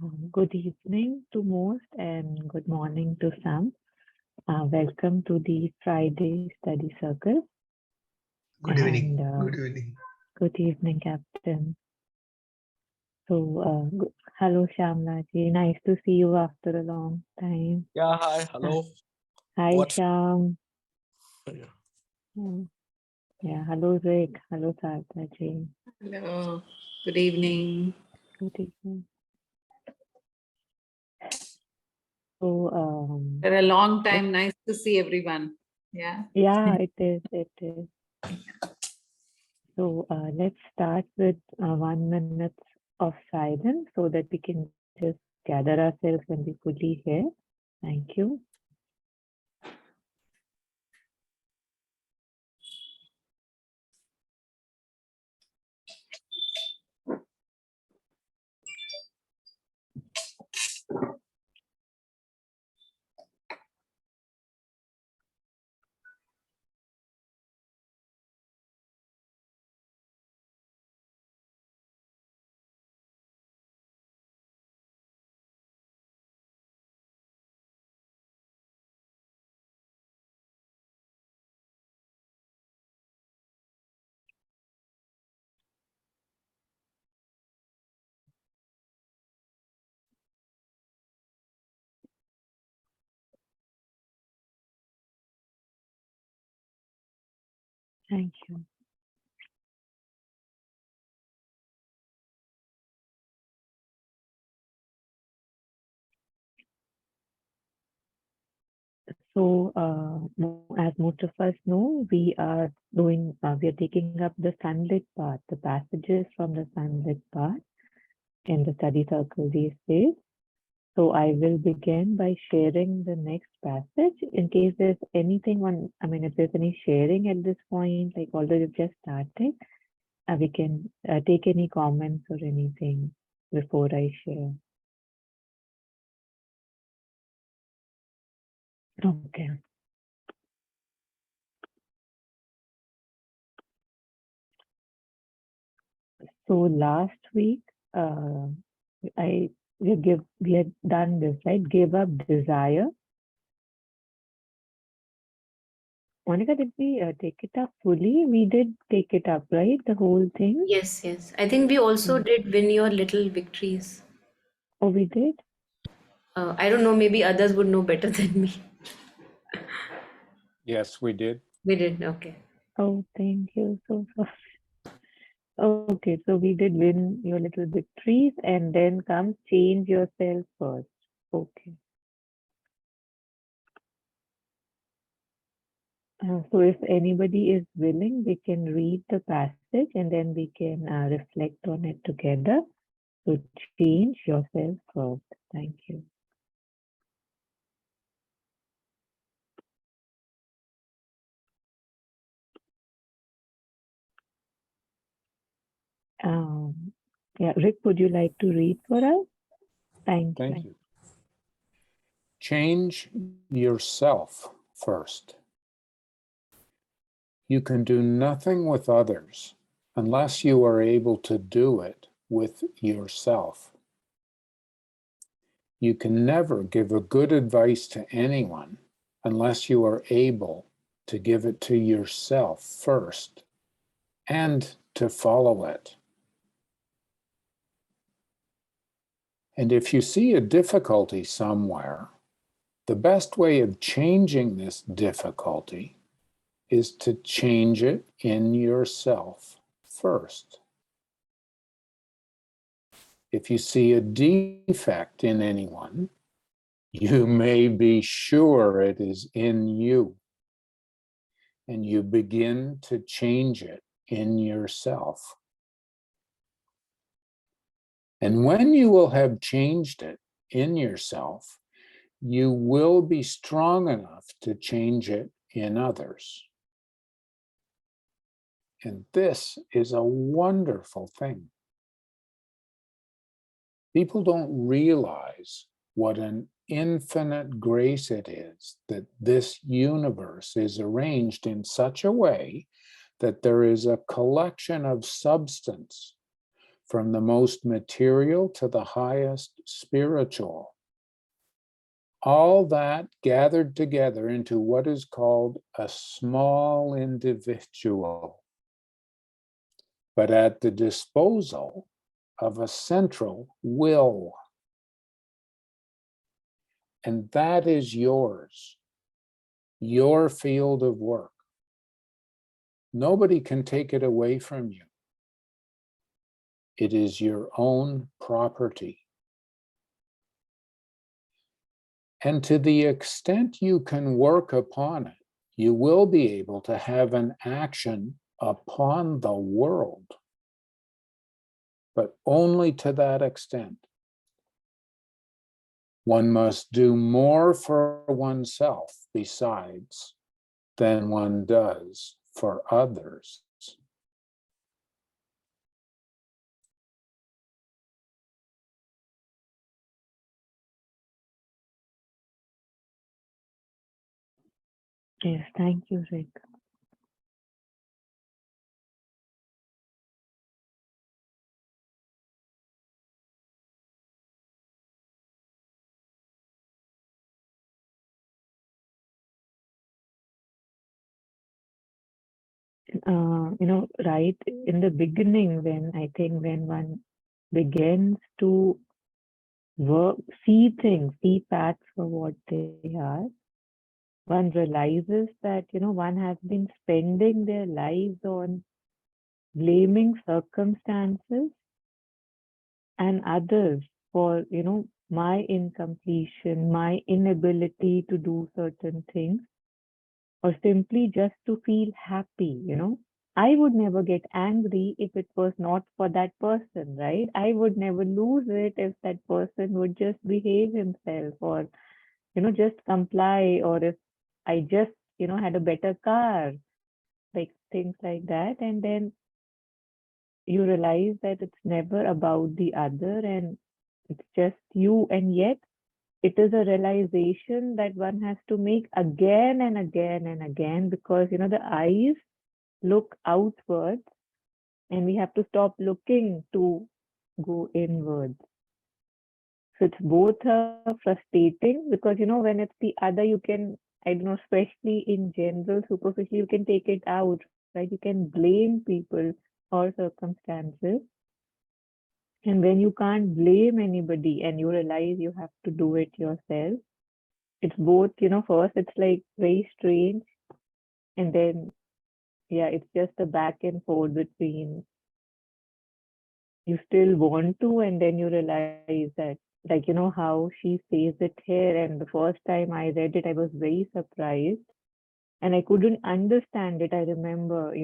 Good evening to most and good morning to some. Welcome to the Friday Study Circle. Good evening. And Good evening. good evening, Captain. Hello, Shamla ji. Nice to see you after a long time. Yeah, hi, hello. Hi, What? Sham. Yeah. Yeah, hello, Rick. Hello, Sartha ji. Hello, good evening. Good evening. So, For a long time, nice to see everyone. Yeah. yeah, it is. It is. So let's start with 1 minute of silence so that we can just gather ourselves and be fully here. Thank you. Thank you. So, as most of us know, we are taking up the Sunlit part, the passages from the Sunlit part in the study circle these days. So I will begin by sharing the next passage in case there's anything if there's any sharing at this point, like although you've just started, we can take any comments or anything before I share. Okay. So last week, we had done this, right? Give up desire. Monica, did we take it up fully? We did take it up, right? The whole thing? Yes, yes. I think we also did win your little victories. Oh, we did? I don't know, maybe others would know better than me. Yes, we did. We did, okay. Oh, thank you. So sorry. Okay, so we did win your little victories and then comes change yourself first. Okay. So if anybody is willing, we can read the passage and then we can reflect on it together. So change yourself first. Thank you. Yeah, Rick, would you like to read for us? Thank you. Change yourself first. You can do nothing with others unless you are able to do it with yourself. You can never give a good advice to anyone unless you are able to give it to yourself first and to follow it. And if you see a difficulty somewhere, the best way of changing this difficulty is to change it in yourself first. If you see a defect in anyone, you may be sure it is in you, and you begin to change it in yourself. And when you will have changed it in yourself, you will be strong enough to change it in others. And this is a wonderful thing. People don't realize what an infinite grace it is that this universe is arranged in such a way that there is a collection of substance from the most material to the highest spiritual. All that gathered together into what is called a small individual, but at the disposal of a central will. And that is yours, your field of work. Nobody can take it away from you. It is your own property. And to the extent you can work upon it, you will be able to have an action upon the world, but only to that extent. One must do more for oneself besides than one does for others. Yes, thank you, Rick. Right in the beginning, when one begins to see things, see paths for what they are, one realizes that, one has been spending their lives on blaming circumstances and others for, my incompletion, my inability to do certain things, or simply just to feel happy, I would never get angry if it was not for that person, right? I would never lose it if that person would just behave himself or, just comply, or if I just, had a better car, like things like that. And then you realize that it's never about the other and it's just you. And yet it is a realization that one has to make again and again and again, because, the eyes look outwards and we have to stop looking to go inwards. So it's both frustrating because, when it's the other, you can, I don't know, especially in general, superficially, you can take it out, right? You can blame people or circumstances. And when you can't blame anybody and you realize you have to do it yourself, it's both, first it's like very strange. And then, yeah, it's just a back and forth between you still want to, and then you realize that, like, how she says it here. And the first time I read it, I was very surprised and I couldn't understand it. I remember,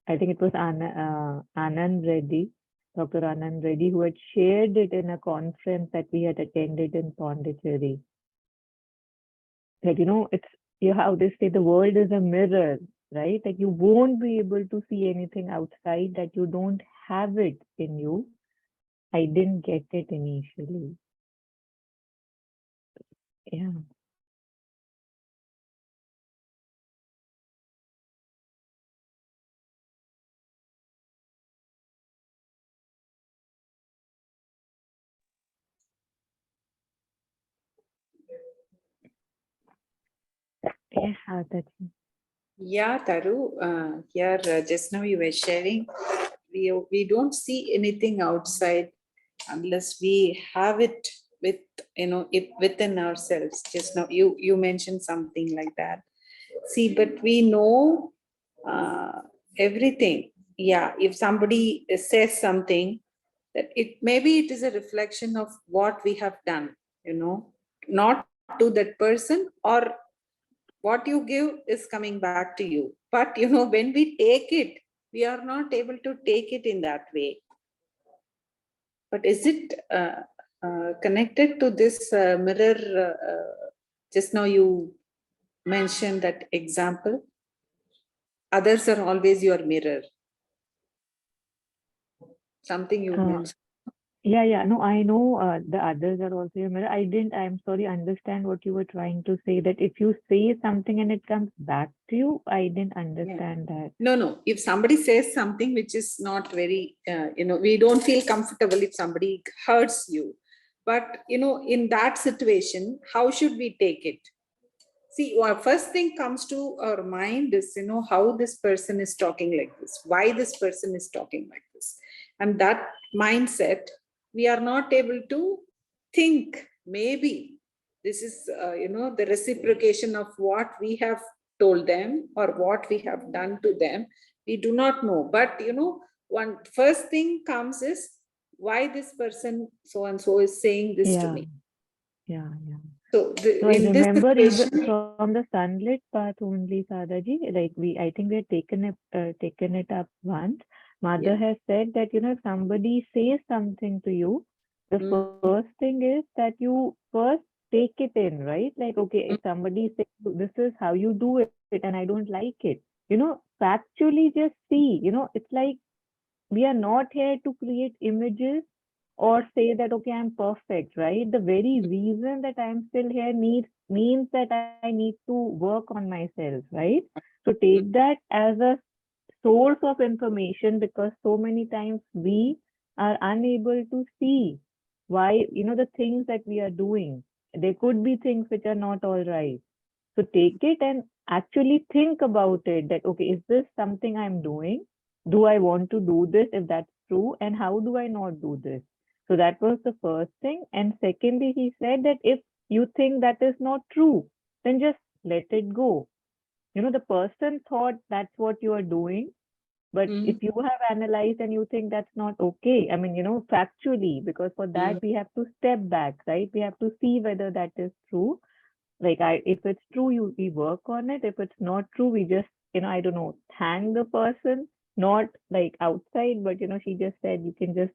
I think it was Anand Reddy, Dr. Anand Reddy, who had shared it in a conference that we had attended in Pondicherry. Like, it's how they say the world is a mirror, right? Like you won't be able to see anything outside that you don't have it in you. I didn't get it initially. Yeah. Yes, that's Yeah, Taru, here just now you were sharing, we don't see anything outside unless we have it with, it within ourselves. Just now you mentioned something like that. See, but we know everything. Yeah, if somebody says something, that maybe it is a reflection of what we have done, not to that person, or what you give is coming back to you. But when we take it, we are not able to take it in that way. But is it connected to this mirror? Just now you mentioned that example. Others are always your mirror. Something you mentioned. Yeah. No, I know the others are also your mirror. I'm sorry, understand what you were trying to say, that if you say something and it comes back to you, I didn't understand that. No. If somebody says something which is not very, we don't feel comfortable if somebody hurts you. But, in that situation, how should we take it? See, our first thing comes to our mind is, how this person is talking like this, why this person is talking like this. And that mindset, we are not able to think, maybe this is, the reciprocation of what we have told them or what we have done to them. We do not know. But, one first thing comes is, why this person so and so is saying this to Yeah. me. Yeah. So So I in this remember even situation, from the sunlit path only, Sadaji, like I think we had taken it up once. Mother yeah. has said that, if somebody says something to you, the Mm. first thing is that you first take it in, right? Like, okay, Mm. if somebody says, this is how you do it, and I don't like it, factually just see, it's like we are not here to create images or say that, okay, I'm perfect, right? The very reason that I'm still here means that I need to work on myself, right? So take that as a source of information, because so many times we are unable to see why, the things that we are doing. There could be things which are not all right. So take it and actually think about it, that, okay, is this something I'm doing? Do I want to do this if that's true? And how do I not do this? So that was the first thing. And secondly, he said that if you think that is not true, then just let it go. The person thought that's what you are doing. But if Mm. you have analyzed and you think that's not okay, I mean, factually, because for that Mm. we have to step back, right? We have to see whether that is true. Like, if it's true, we work on it. If it's not true, we just, I don't know, thank the person, not like outside, but she just said you can just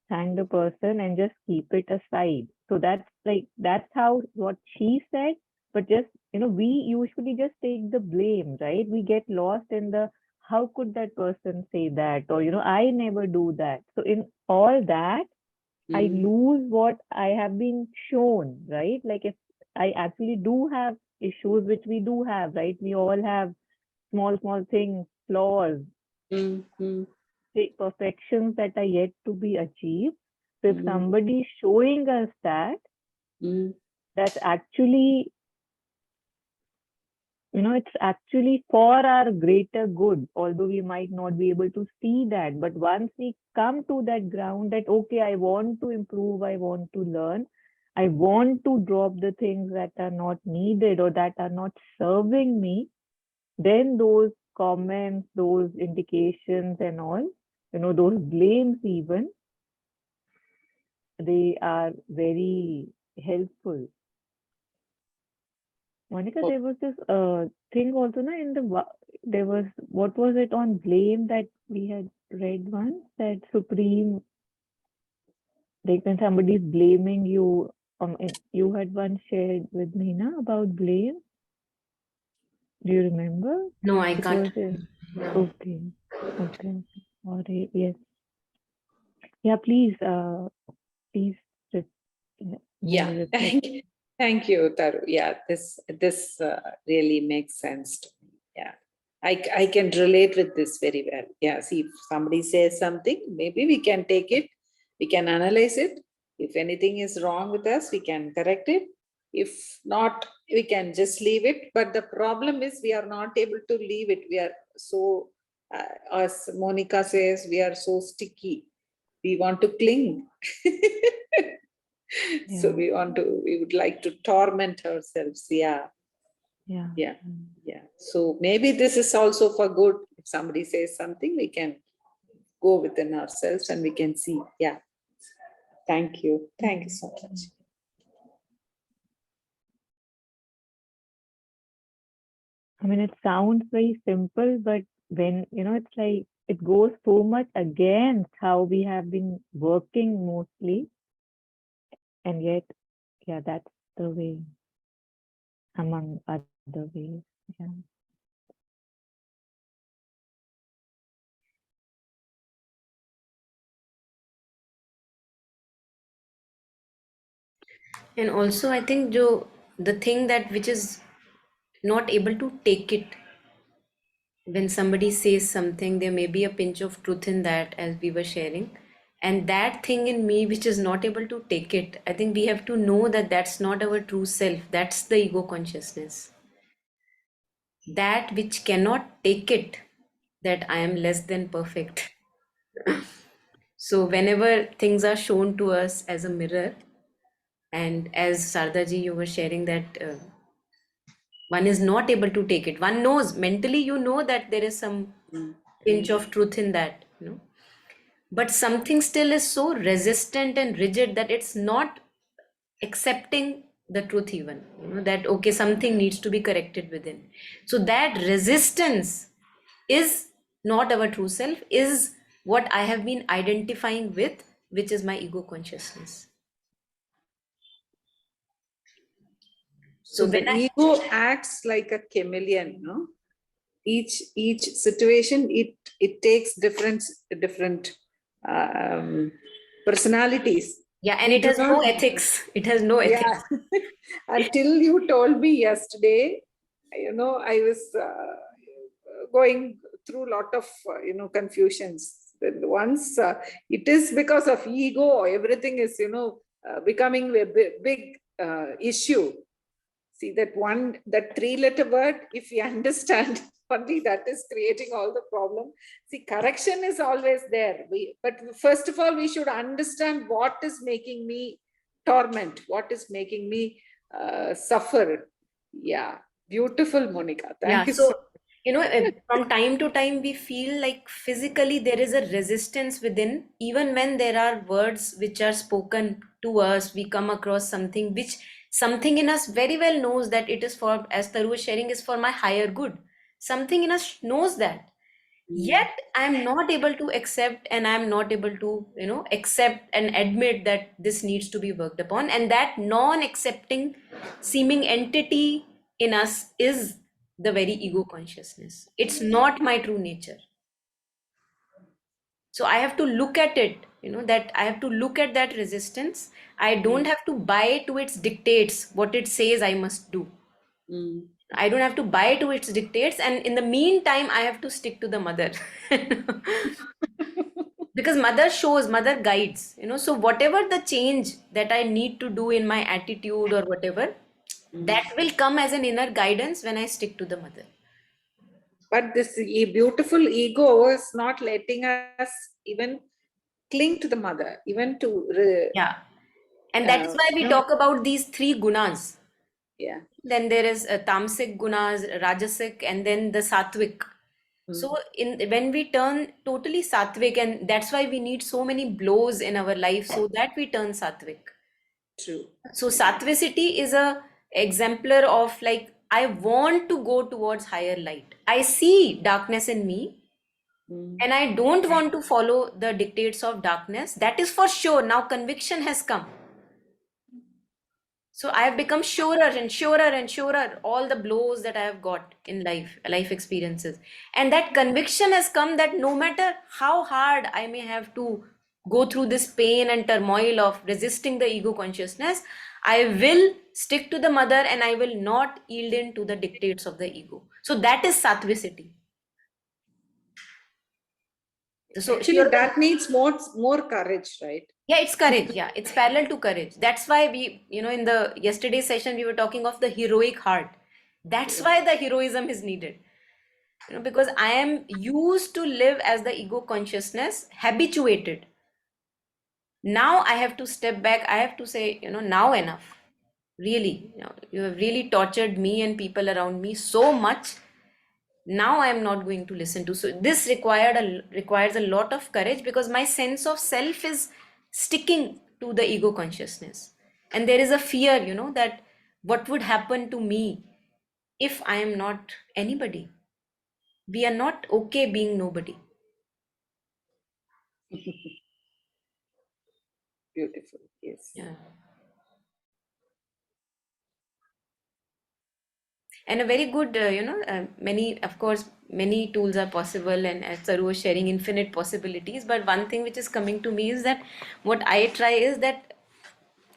thank the person and just keep it aside. So that's how what she said. But just, we usually just take the blame, right? We get lost in the, how could that person say that? Or, I never do that. So in all that, I Mm. lose what I have been shown, right? Like, if I actually do have issues, which we do have, right? We all have small things, flaws, Mm. Mm. perfections that are yet to be achieved. So if Mm. somebody is showing us that, Mm. that's actually, it's actually for our greater good, although we might not be able to see that. But once we come to that ground that, okay, I want to improve, I want to learn, I want to drop the things that are not needed or that are not serving me, then those comments, those indications and all, those blames even, they are very helpful. Monica, Oh, there was this thing also, na, there was, what was it on blame that we had read once, that supreme, like when somebody is blaming you, you had once shared with me, na, about blame. Do you remember? No, I It can't. was No. okay, okay, all right, yes, yeah. Please, re- more yeah. reflect. Thank you, Taru. Yeah, this really makes sense to me. Yeah, I can relate with this very well. Yeah, see, if somebody says something, maybe we can take it, we can analyze it. If anything is wrong with us, we can correct it. If not, we can just leave it. But the problem is we are not able to leave it. We are so, as Monica says, we are so sticky. We want to cling. So Yeah, we would like to torment ourselves. Yeah, yeah. yeah, yeah. So maybe this is also for good. If somebody says something, we can go within ourselves and we can see. Yeah. Thank you. Thank you so much. I mean, it sounds very simple, but when, it's like it goes so much against how we have been working mostly. And yet, yeah, that's the way, among other ways. Yeah. And also, I think the thing that which is not able to take it, when somebody says something, there may be a pinch of truth in that, as we were sharing. And that thing in me which is not able to take it, I think we have to know that that's not our true self. That's the ego consciousness. That which cannot take it, that I am less than perfect. So whenever things are shown to us as a mirror, and as Sardaji, you were sharing that one is not able to take it. One knows mentally, you know that there is some pinch of truth in that, but something still is so resistant and rigid that it's not accepting the truth, even, that okay, something needs to be corrected within. So that resistance is not our true self, is what I have been identifying with, which is my ego consciousness. So So when the ego acts like a chameleon, no? Each situation, it takes different personalities. and We it do has no not, ethics. It has no ethics. yeah. Until you told me yesterday, I was going through a lot of confusions. Then once it is because of ego, everything is becoming a big issue. See that 3-letter word, if you understand, only that is creating all the problem. See, correction is always there. But first of all, we should understand what is making me torment, what is making me suffer. Yeah, beautiful, Monica. Thank you so So, from time to time, we feel like physically there is a resistance within, even when there are words which are spoken to us, we come across something which something in us very well knows that it is for, as Taru was sharing, is for my higher good. Something in us knows that. Yet I'm not able to accept, and I'm not able to, accept and admit that this needs to be worked upon. And that non-accepting seeming entity in us is the very ego consciousness. It's not my true nature. So I have to look at it, that I have to look at that resistance. I don't have to buy to its dictates what it says I must do. I don't have to buy to its dictates, and in the meantime, I have to stick to the mother. Because mother shows, mother guides, so whatever the change that I need to do in my attitude or whatever, that will come as an inner guidance when I stick to the mother. But this beautiful ego is not letting us even cling to the mother, even to Yeah. And that is why we talk about these three gunas. yeah. Then there is tamasic gunas, rajasic, and then the sattvic. So when we turn totally sattvic, and that's why we need so many blows in our life so that we turn sattvic. True. So sattvicity is a exemplar of, like, I want to go towards higher light. I see darkness in me, and I don't want to follow the dictates of darkness. That is for sure. Now conviction has come. So I have become surer and surer and surer all the blows that I have got in life experiences. And that conviction has come that no matter how hard I may have to go through this pain and turmoil of resisting the ego consciousness, I will stick to the mother and I will not yield in to the dictates of the ego. So that is sattvicity. So Actually, that needs more courage, right? yeah, it's courage. Yeah, it's parallel to courage. That's why we, in the yesterday session, we were talking of the heroic heart. That's why the heroism is needed. Because I am used to live as the ego consciousness, habituated. Now I have to step back. I have to say, now enough. Really, you have really tortured me and people around me so much. Now I am not going to listen to. So this requires a lot of courage, because my sense of self is sticking to the ego consciousness, and there is a fear, that what would happen to me if I am not anybody. We are not okay being nobody. Beautiful. Yes. Yeah. And a very good, many, of course, many tools are possible, and as Saru was sharing, infinite possibilities. But one thing which is coming to me is that what I try is that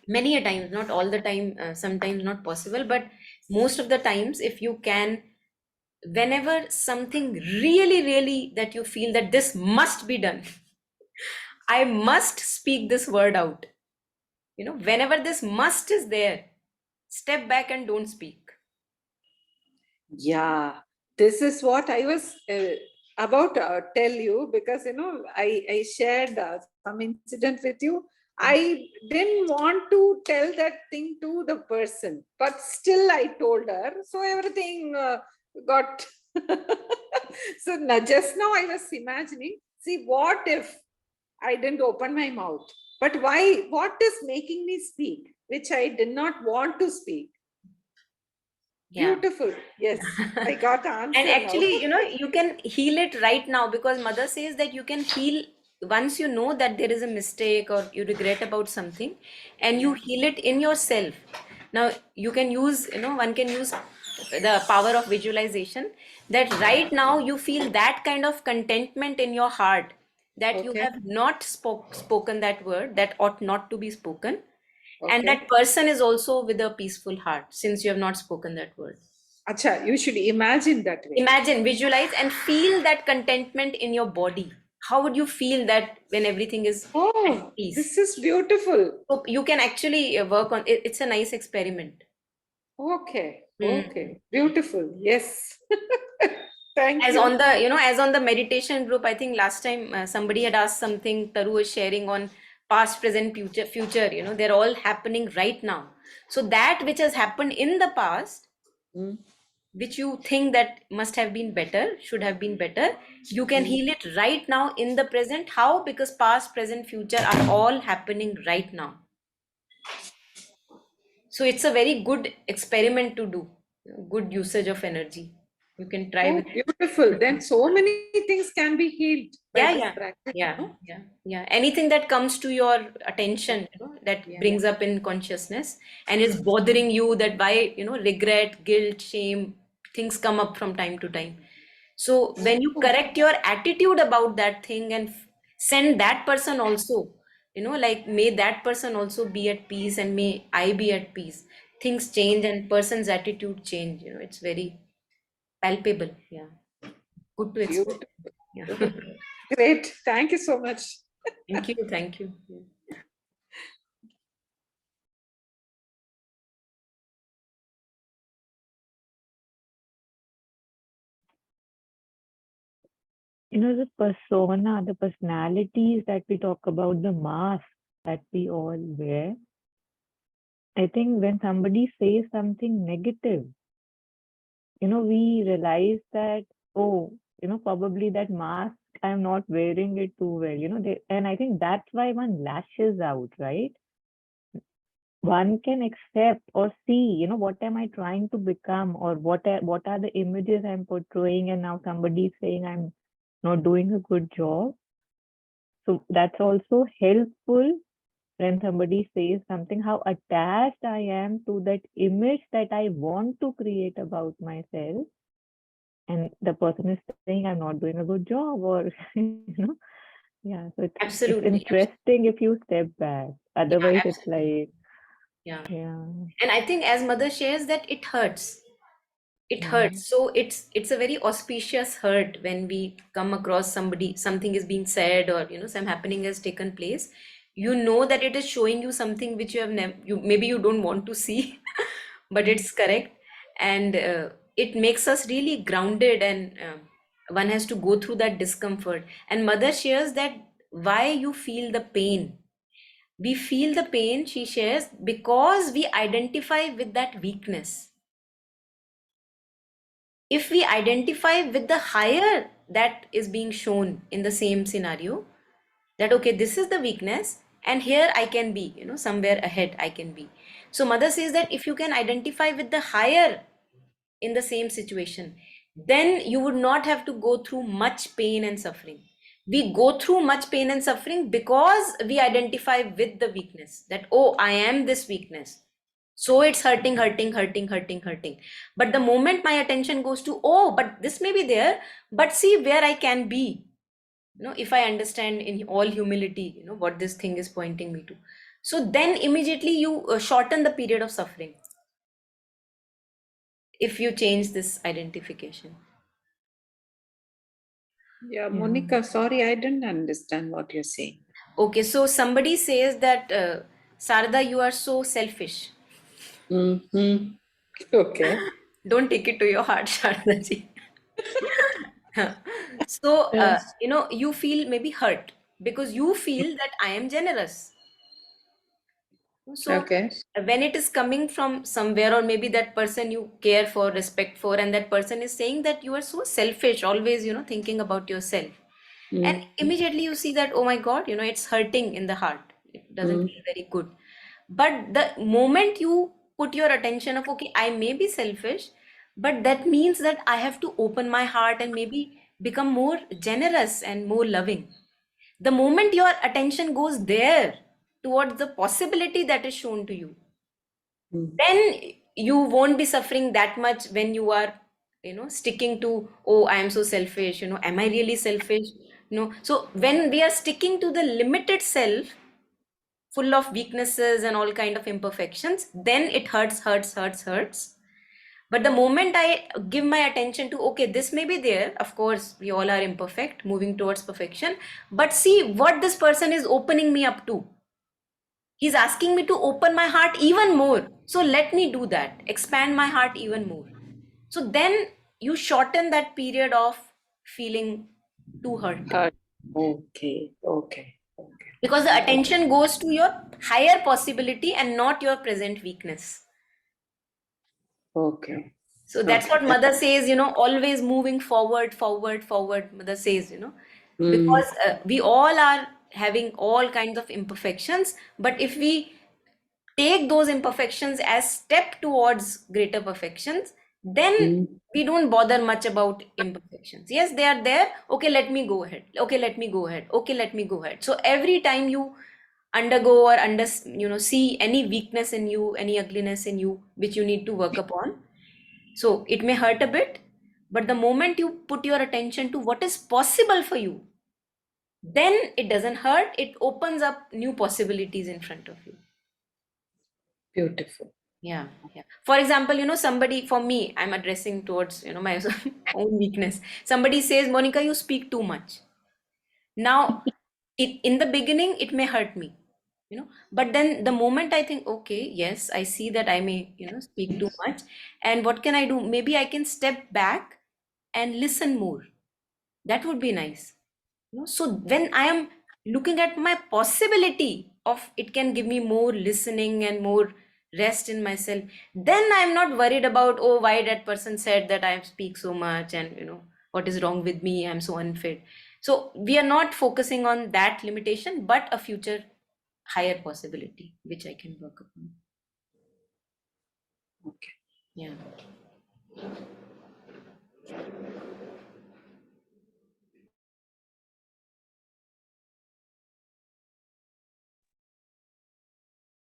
many a times, not all the time, sometimes not possible, but most of the times, if you can, whenever something really, really that you feel that this must be done, I must speak this word out. Whenever this must is there, step back and don't speak. Yeah, this is what I was about to tell you, because I shared some incident with you. I didn't want to tell that thing to the person, but still I told her. So everything got. So now, just now I was imagining, see, what if I didn't open my mouth? But why? What is making me speak, which I did not want to speak? Yeah. Beautiful. Yes, I got the answer And actually, now. you can heal it right now, because mother says that you can heal once you know that there is a mistake or you regret about something, and you heal it in yourself. Now, you can use, one can use the power of visualization, that right now you feel that kind of contentment in your heart, that you Okay, have not spoken that word that ought not to be spoken, and okay. that person is also with a peaceful heart since you have not spoken that word. Acha, you should imagine that way. Imagine, visualize, and feel that contentment in your body. How would you feel that when everything is at Oh, peace? this is beautiful. So you can actually work on it. It's a nice experiment. Okay, Mm. okay. Beautiful. Yes. Thank As you. on the, as on the meditation group, I think last time somebody had asked something, Taru was sharing on past, present, future, they're all happening right now. So that which has happened in the past, Mm, which you think that must have been better, should have been better, you can mm. heal it right now in the present. How? Because past, present, future are all happening right now. So it's a very good experiment to do, good usage of energy. You can try Oh, with. beautiful. Then so many things can be healed by Yeah, this yeah, practice, yeah, no? yeah. Anything that comes to your attention, that Yeah. brings up in consciousness and is bothering you, that why, regret, guilt, shame, things come up from time to time. So when you correct your attitude about that thing and send that person also, like may that person also be at peace and may I be at peace, things change and person's attitude change. It's very palpable. Yeah. Good to explore. Beautiful. Yeah. Great. Thank you so much. Thank you. Thank you. Yeah. The persona, the personalities that we talk about, the mask that we all wear. I think when somebody says something negative, we realize that, oh, probably that mask, I'm not wearing it too well, and I think that's why one lashes out, right? One can accept or see, what am I trying to become, or what are the images I'm portraying, and now somebody is saying I'm not doing a good job. So that's also helpful when somebody says something, how attached I am to that image that I want to create about myself. And the person is saying I'm not doing a good job, or yeah. So it's Absolutely. interesting if you step back. Yeah, Otherwise, it's absolutely. like, Yeah. yeah, And I think as mother shares that it hurts. It yeah, hurts. So it's a very auspicious hurt when we come across somebody, something is being said, or some happening has taken place. You know that it is showing you something which you have never, maybe you don't want to see, but it's correct, and it makes us really grounded, and one has to go through that discomfort. And mother shares that why you feel the pain. We feel the pain, she shares, because we identify with that weakness. If we identify with the higher that is being shown in the same scenario, that okay, this is the weakness and here I can be, somewhere ahead I can be. So mother says that if you can identify with the higher in the same situation, then you would not have to go through much pain and suffering. We go through much pain and suffering because we identify with the weakness, that oh, I am this weakness, so it's hurting, hurting, hurting, hurting, hurting. But the moment my attention goes to, oh, but this may be there, but see where I can be, if I understand in all humility, what this thing is pointing me to, So then immediately you shorten the period of suffering if you change this identification. Yeah, Yeah. Monica, sorry, I didn't understand what you're saying. Okay, so somebody says that Sarada, you are so selfish. Mm-hmm. Okay. Don't take it to your heart, Sharda ji. So, Yes. you feel maybe hurt because you feel that I am generous. So, Okay. when it is coming from somewhere, or maybe that person you care for, respect for, and that person is saying that you are so selfish, always, thinking about yourself. And immediately you see that, oh my God, it's hurting in the heart. It doesn't feel very good. But the moment you put your attention of, okay, I may be selfish, but that means that I have to open my heart and maybe become more generous and more loving. The moment your attention goes there towards the possibility that is shown to you, then you won't be suffering that much when you are sticking to, oh, I am so selfish, am I really selfish? So when we are sticking to the limited self full of weaknesses and all kind of imperfections, then it hurts. But the moment I give my attention to, okay, this may be there, of course we all are imperfect, moving towards perfection, but see what this person is opening me up to. He's asking me to open my heart even more. So let me do that, expand my heart even more. So then you shorten that period of feeling too hurt. Okay. Okay. Okay. Because the attention goes to your higher possibility and not your present weakness. Okay. So that's what mother says, always moving forward, mother says, because we all are having all kinds of imperfections, but if we take those imperfections as step towards greater perfections, then we don't bother much about imperfections. Yes, they are there. Okay, let me go ahead. Okay, let me go ahead. Okay, let me go ahead. So every time you undergo or see any weakness in you, any ugliness in you, which you need to work upon, so it may hurt a bit, but the moment you put your attention to what is possible for you, then it doesn't hurt. It opens up new possibilities in front of you. Beautiful. Yeah, yeah. For example, somebody, for me, I'm addressing towards, my own weakness. Somebody says, Monica, you speak too much. Now, in the beginning, it may hurt me, but then the moment I think, okay, yes, I see that I may, speak too much. And what can I do? Maybe I can step back and listen more. That would be nice. So when I am looking at my possibility of it can give me more listening and more rest in myself, then I'm not worried about, oh, why that person said that I speak so much, and what is wrong with me, I'm so unfit. So we are not focusing on that limitation, but a future higher possibility which I can work upon. Okay. Yeah.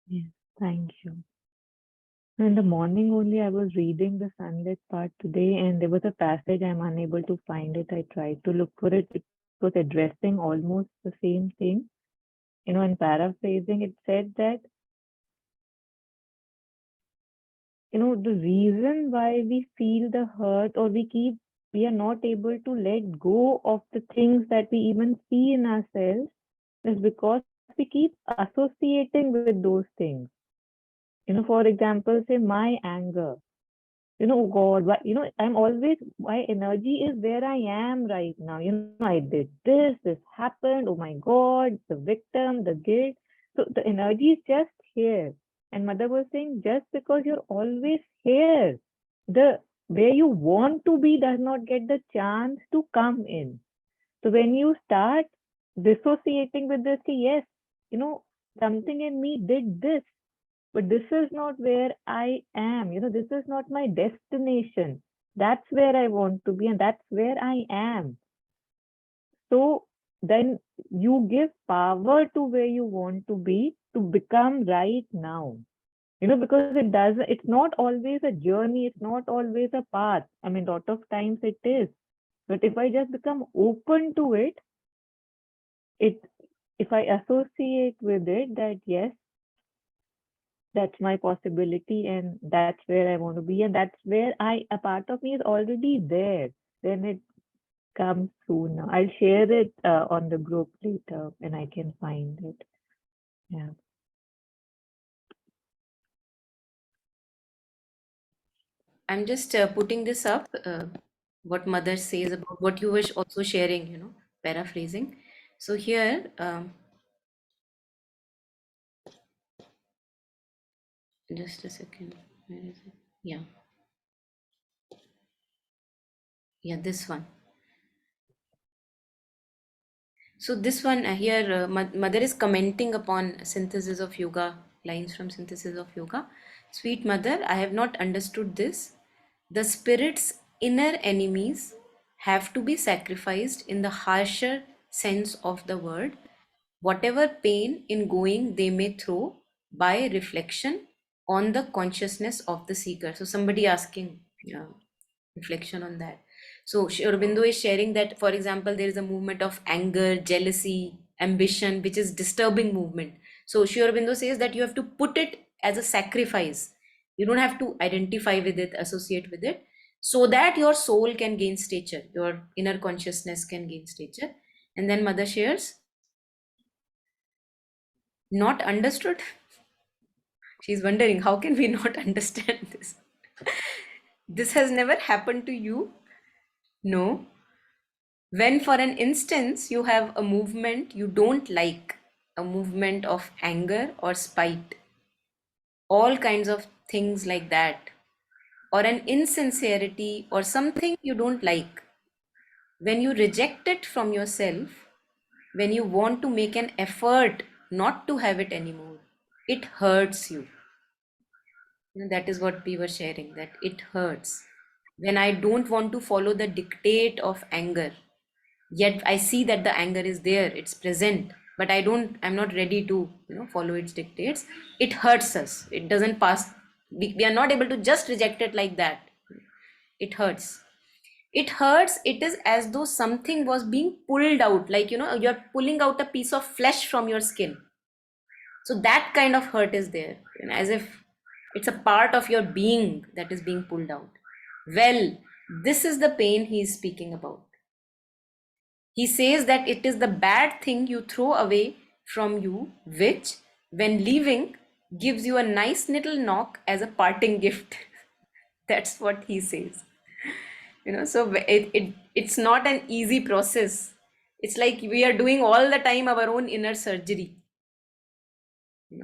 Yes, thank you. In the morning only, I was reading the Sunlit part today, and there was a passage I'm unable to find it. I tried to look for it. It was addressing almost the same thing. In paraphrasing, it said that, the reason why we feel the hurt, or we are not able to let go of the things that we even see in ourselves, is because we keep associating with those things. For example, say my anger. Oh God, why, I'm always, my energy is where I am right now. I did this happened. Oh my God, the victim, the guilt. So the energy is just here. And mother was saying, just because you're always here, the where you want to be does not get the chance to come in. So when you start dissociating with this, yes, something in me did this, but this is not where I am. This is not my destination. That's where I want to be, and that's where I am. So then you give power to where you want to be to become right now. Because it's not always a journey, it's not always a path. I mean, a lot of times it is. But if I just become open to it, if I associate with it that yes, that's my possibility, and that's where I want to be, and that's where a part of me is already there. Then it comes sooner. I'll share it on the group later when I can find it. Yeah. I'm just putting this up, what mother says about what you were also sharing, paraphrasing. So here, just a second. Where is it? Yeah. Yeah, this one. So this one here, mother is commenting upon Synthesis of Yoga, lines from Synthesis of Yoga. Sweet mother, I have not understood this. The spirit's inner enemies have to be sacrificed in the harsher sense of the word. Whatever pain in going they may throw by reflection on the consciousness of the seeker. So somebody asking reflection on that. So Aurobindo is sharing that, for example, there is a movement of anger, jealousy, ambition, which is disturbing movement. So Sri Aurobindo says that you have to put it as a sacrifice. You don't have to identify with it, associate with it, so that your soul can gain stature, your inner consciousness can gain stature. And then mother shares, not understood. She's wondering, how can we not understand this? This has never happened to you? No. When, for an instance, you have a movement you don't like, a movement of anger or spite, all kinds of things like that, or an insincerity or something you don't like, when you reject it from yourself, when you want to make an effort not to have it anymore, it hurts you. That is what we were sharing, that it hurts. When I don't want to follow the dictate of anger, yet I see that the anger is there, it's present, but I'm not ready to follow its dictates. It hurts us, it doesn't pass. We are not able to just reject it like that. It hurts. It hurts. It is as though something was being pulled out, like you're pulling out a piece of flesh from your skin. So that kind of hurt is there, as if it's a part of your being that is being pulled out. Well, this is the pain he is speaking about. He says that it is the bad thing you throw away from you, which, when leaving, gives you a nice little knock as a parting gift. That's what he says. So it's not an easy process. It's like we are doing all the time our own inner surgery.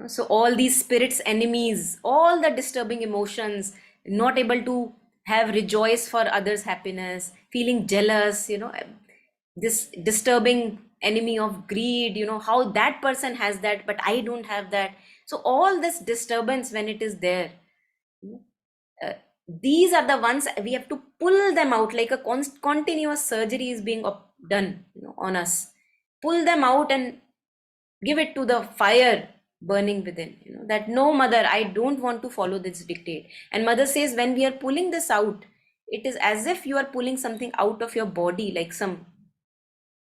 So all these spirits, enemies, all the disturbing emotions, not able to have rejoice for others' happiness, feeling jealous, this disturbing enemy of greed, how that person has that, but I don't have that. So all this disturbance, when it is there, uh, these are the ones we have to pull them out, like a continuous surgery is being done on us. Pull them out and give it to the fire burning within, that no, mother, I don't want to follow this dictate. And mother says, when we are pulling this out, it is as if you are pulling something out of your body, like some,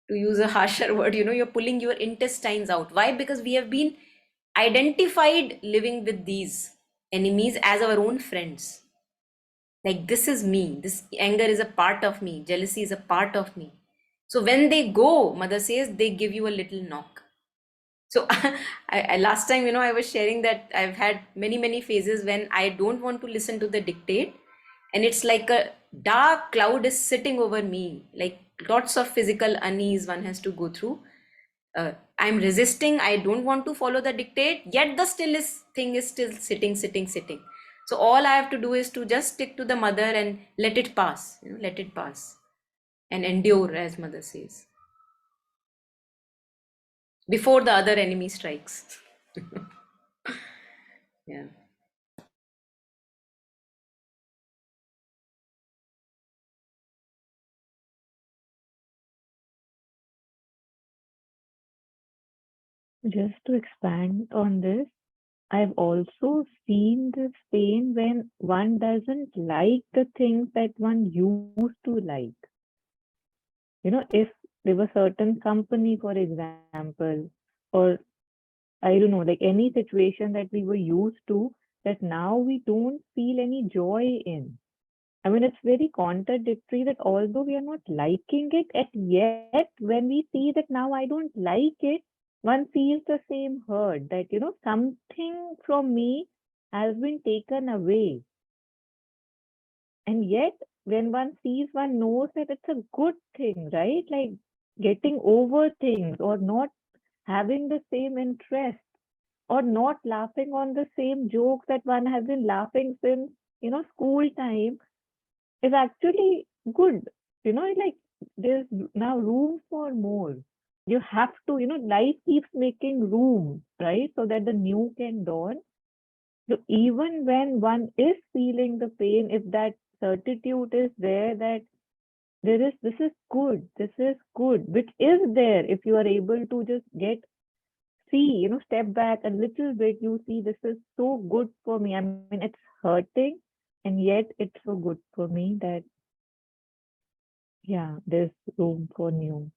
to use a harsher word, you're pulling your intestines out. Why? Because we have been identified living with these enemies as our own friends. Like, this is me, this anger is a part of me, jealousy is a part of me. So when they go, mother says, they give you a little knock. So I last time, I was sharing that I've had many phases when I don't want to listen to the dictate, and it's like a dark cloud is sitting over me, like lots of physical unease one has to go through. I'm resisting, I don't want to follow the dictate, yet the thing is still sitting. So all I have to do is to just stick to the mother and let it pass, let it pass and endure, as mother says, before the other enemy strikes. Yeah. Just to expand on this, I've also seen this pain when one doesn't like the things that one used to like. If there was certain company, for example, or I don't know, like any situation that we were used to, that now we don't feel any joy in. I mean, it's very contradictory that although we are not liking it, yet when we see that now I don't like it, one feels the same hurt that, something from me has been taken away. And yet, when one sees, one knows that it's a good thing, right? Like getting over things or not having the same interest or not laughing on the same jokes that one has been laughing since, school time is actually good. Like there's now room for more. You have to, life keeps making room, right? So that the new can dawn. So even when one is feeling the pain, if that certitude is there that this is good, which is there if you are able to just see, step back a little bit, you see this is so good for me. I mean, it's hurting and yet it's so good for me that, yeah, there's room for new.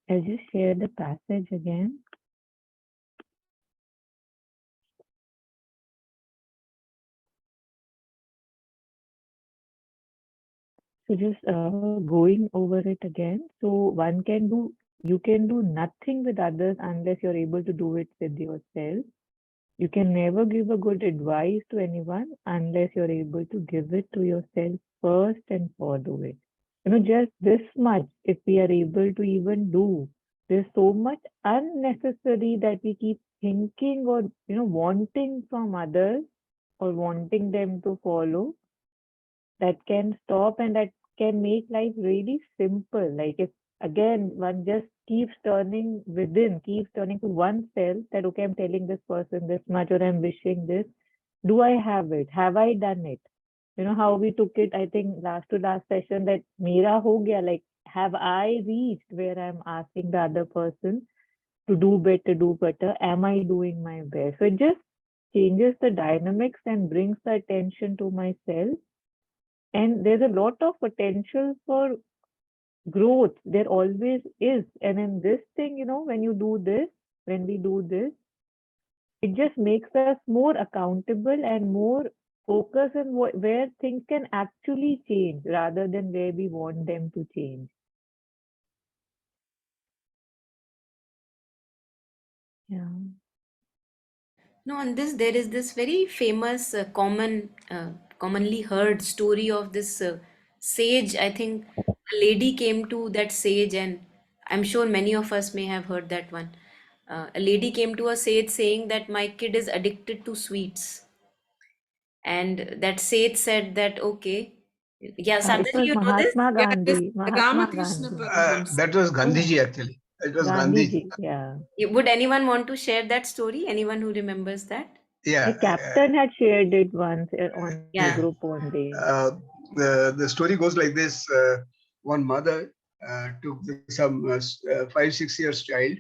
I'll just share the passage again. So just going over it again. So you can do nothing with others unless you're able to do it with yourself. You can never give a good advice to anyone unless you're able to give it to yourself first and follow it. Just this much, if we are able to even do, there's so much unnecessary that we keep thinking or, wanting from others or wanting them to follow that can stop and that can make life really simple. Like if again one just keeps turning within, keeps turning to oneself that okay, I'm telling this person this much or I'm wishing this. Do I have it? Have I done it? How we took it, I think last to last session that Mera ho gaya, like have I reached where I'm asking the other person to do better? Am I doing my best? So it just changes the dynamics and brings the attention to myself. And there's a lot of potential for growth. There always is. And in this thing, when we do this, it just makes us more accountable and more focused on where things can actually change rather than where we want them to change. Yeah. No, on this there is this very famous, commonly heard story of this sage. I think a lady came to that sage, and I'm sure many of us may have heard that one. A lady came to a sage saying that my kid is addicted to sweets, and that sage said that okay, yeah, It Satyajit, was you know this? Mahatma Yeah, this Gandhi. Mahatma Ramakrishna Gandhi. Paramahamsa. That was Gandhiji actually. It was Gandhiji. Gandhiji. Yeah. Would anyone want to share that story? Anyone who remembers that? A Yeah, captain had shared it once on the yeah. Yeah. group one day. The story goes like this. One mother took some 5-6 years child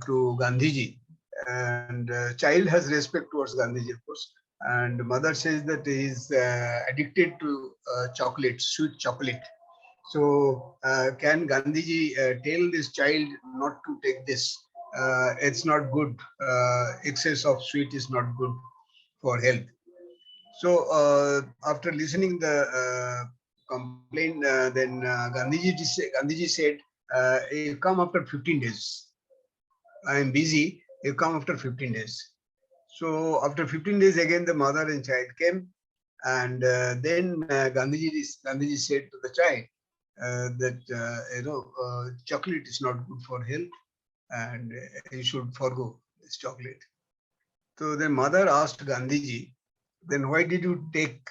to Gandhiji, and child has respect towards Gandhiji, of course. And mother says that he is addicted to chocolate, sweet chocolate. So can Gandhiji tell this child not to take this? It's not good. Excess of sweet is not good for health. So after listening the complaint, then Gandhiji said, "You come after 15 days. I am busy. You come after 15 days." So after 15 days, again the mother and child came, and then Gandhiji said to the child that chocolate is not good for health, and you should forgo this chocolate. So the mother asked Gandhiji, then why did you take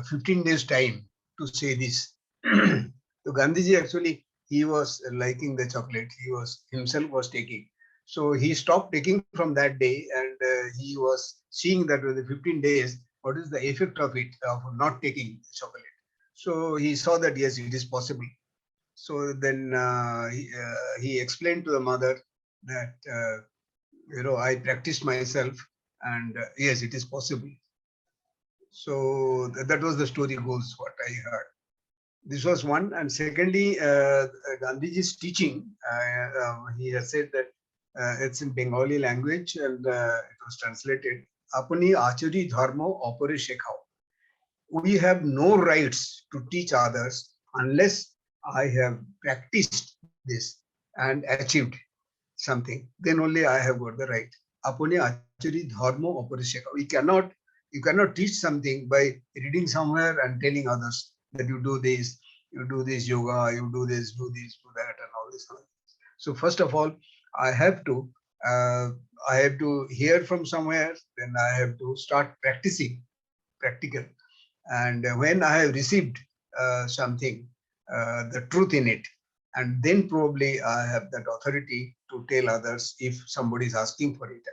15 days time to say this? So Gandhiji actually, he was liking the chocolate. He was himself was taking. So he stopped taking from that day, and he was seeing that with the 15 days, what is the effect of it, of not taking chocolate. So he saw that yes, it is possible. So then he explained to the mother that, I practiced myself, and yes, it is possible. So that was the story goes, what I heard. This was one. And secondly, Gandhiji's teaching, he has said that it's in Bengali language and it was translated, Apani achari dharma opare shekhao. We have no rights to teach others unless I have practiced this and achieved something. Then only I have got the right. Apani achari dharma opare shekhao. You cannot teach something by reading somewhere and telling others that you do this yoga, you do this, do that, and all this. So first of all, I have to uh, hear from somewhere. Then I have to start practicing practical. And when I have received something, the truth in it, and then probably I have that authority to tell others if somebody is asking for it.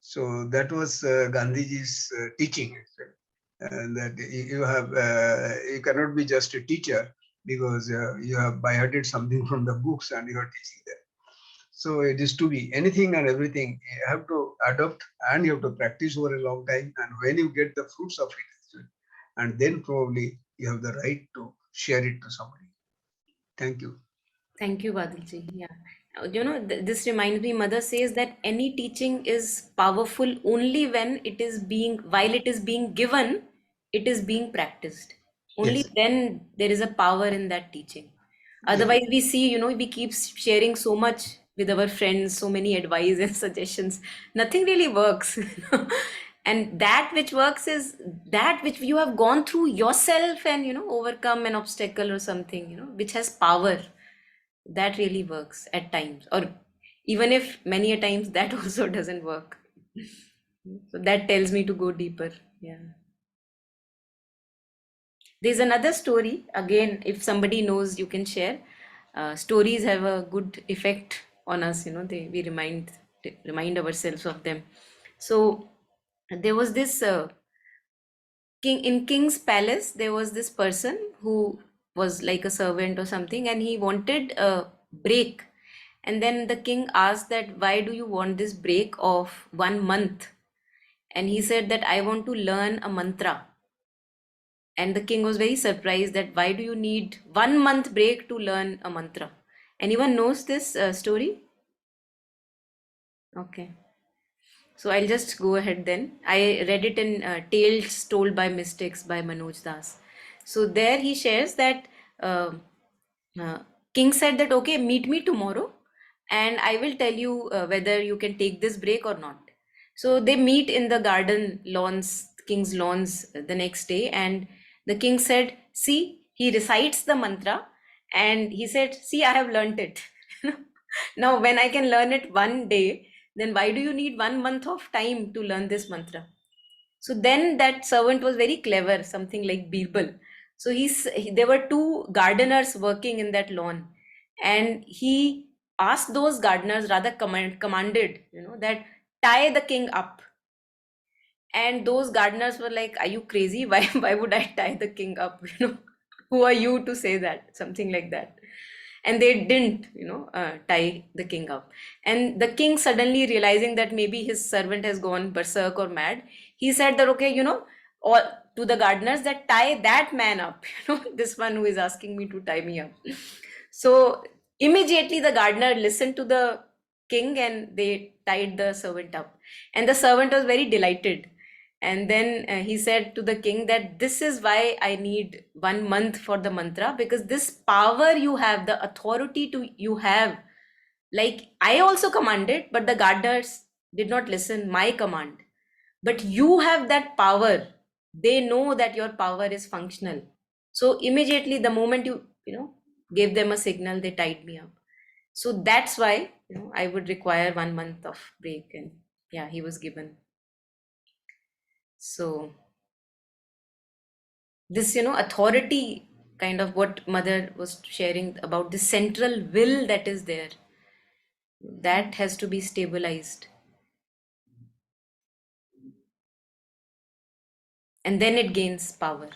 So that was Gandhiji's teaching. That you cannot be just a teacher because you have by hearted something from the books and you are teaching them. So it is to be anything and everything. You have to adopt and you have to practice over a long time. And when you get the fruits of it, and then probably you have the right to share it to somebody. Thank you. Thank you, Badalji. Yeah. This reminds me, Mother says that any teaching is powerful only when while it is being given, it is being practiced. Only Yes. then there is a power in that teaching. Yeah. Otherwise, we see, we keep sharing so much with our friends, so many advice and suggestions. Nothing really works. And that which works is that which you have gone through yourself and, overcome an obstacle or something, which has power. That really works at times, or even if many a times that also doesn't work. So that tells me to go deeper. Yeah. There's another story. Again, if somebody knows, you can share. Stories have a good effect on us. We remind ourselves of them. So there was this king's palace. There was this person who was like a servant or something, and he wanted a break. And then the king asked that, why do you want this break of 1 month? And he said that I want to learn a mantra. And the king was very surprised that why do you need 1 month break to learn a mantra? Anyone knows this story? Okay. So I'll just go ahead then. I read it in Tales Told by Mystics by Manoj Das. So there he shares that uh, uh, king said that, okay, meet me tomorrow and I will tell you whether you can take this break or not. So they meet in the garden lawns, king's lawns, the next day, and the king said, see, he recites the mantra, and he said, see, I have learnt it. Now when I can learn it 1 day, then why do you need 1 month of time to learn this mantra? So then that servant was very clever, something like Birbal. So there were two gardeners working in that lawn, and he asked those gardeners, rather commanded, that tie the king up. And those gardeners were like, "Are you crazy? Why would I tie the king up? Who are you to say that?" Something like that. And they didn't, tie the king up. And the king, suddenly realizing that maybe his servant has gone berserk or mad, he said that, okay, or to the gardeners, that tie that man up, this one who is asking me to tie me up. So immediately the gardener listened to the king and they tied the servant up. And the servant was very delighted. And then he said to the king that this is why I need 1 month for the mantra, because this power you have, the authority you have, like I also commanded, but the gardeners did not listen my command. But you have that power. They know that your power is functional. So immediately the moment you gave them a signal, they tied me up. So that's why, I would require 1 month of break. And yeah, he was given. So this authority, kind of what mother was sharing about the central will that is there, that has to be stabilized, and then it gains power.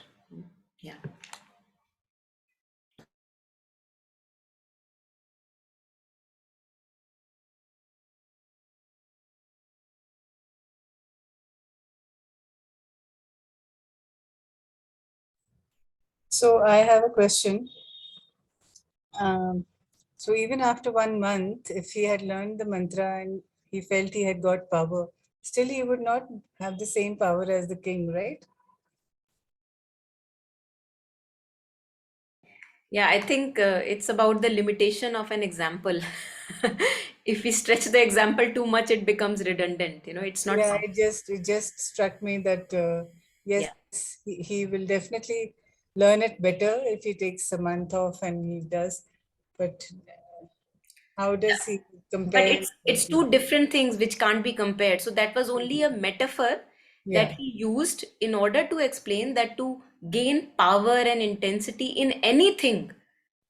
Yeah. So I have a question. So even after 1 month, if he had learned the mantra and he felt he had got power, still he would not have the same power as the king, right? Yeah, I think it's about the limitation of an example. If we stretch the example too much, it becomes redundant. It's not Yeah, something. it just struck me that yes, Yeah. he will definitely learn it better if he takes a month off and he does. But how does he But compare it's with it's the? two different things which can't be compared. So that was only a metaphor that Yeah. he used in order to explain that to gain power and intensity in anything,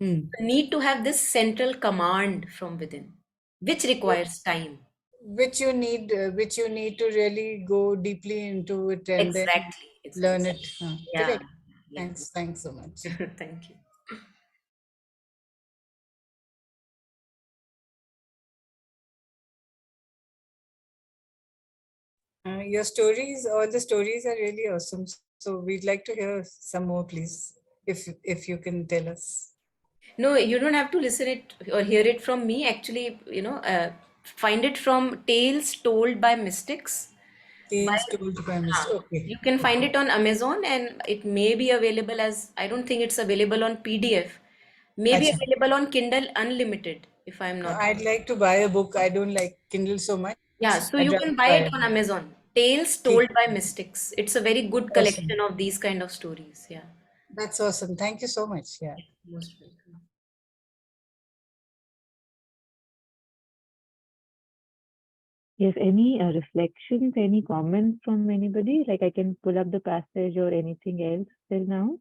Hmm. you need to have this central command from within, which requires time. Which you need to really go deeply into it and then Exactly, learn exactly. it. Yeah, Correct. yeah. Thanks so much. Thank you. Your stories, all the stories are really awesome. So we'd like to hear some more, please, if you can tell us. No, you don't have to listen it or hear it from me. Actually, find it from Tales Told by Mystics. By, Tales told by Mr. Okay. you can find Okay. it on Amazon, and it may be available as, I don't think it's available on PDF. Maybe Acha. available on Kindle Unlimited, if I'm not I'd wrong. like to buy a book. I don't like Kindle so much. Yeah, so I'd you rather can buy buy it a on book. Amazon. Tales Okay. Told by Mystics. It's a very good Awesome. collection of these kind of stories. Yeah, That's awesome. Thank you so much. Yeah. most welcome. Yes, any reflections, any comments from anybody? Like I can pull up the passage or anything else till now?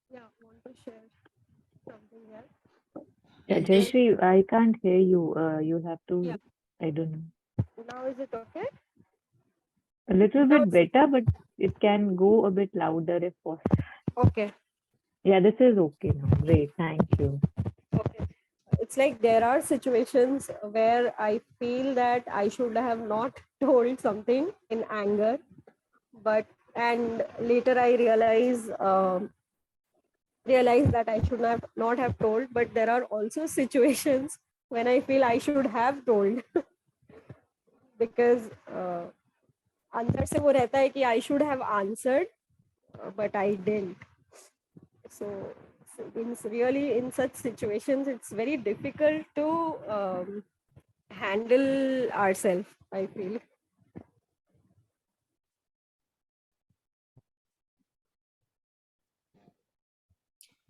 Yeah, want to share something else? Yeah, Yeah, just Jayashree, I can't hear you. You'll have Yeah, to, I don't know, now is it okay? a little Now bit it's better, but it can go a bit louder if possible. okay. Yeah, this is okay now. Great, thank you. Okay. It's like there are situations where I feel that I should have not told something in anger, but and later I realize that I should have not have told. But there are also situations when I feel I should have told because अंदर से वो रहता है कि I should have answered, but I didn't. So really in such situations, it's very difficult to handle ourselves, I feel.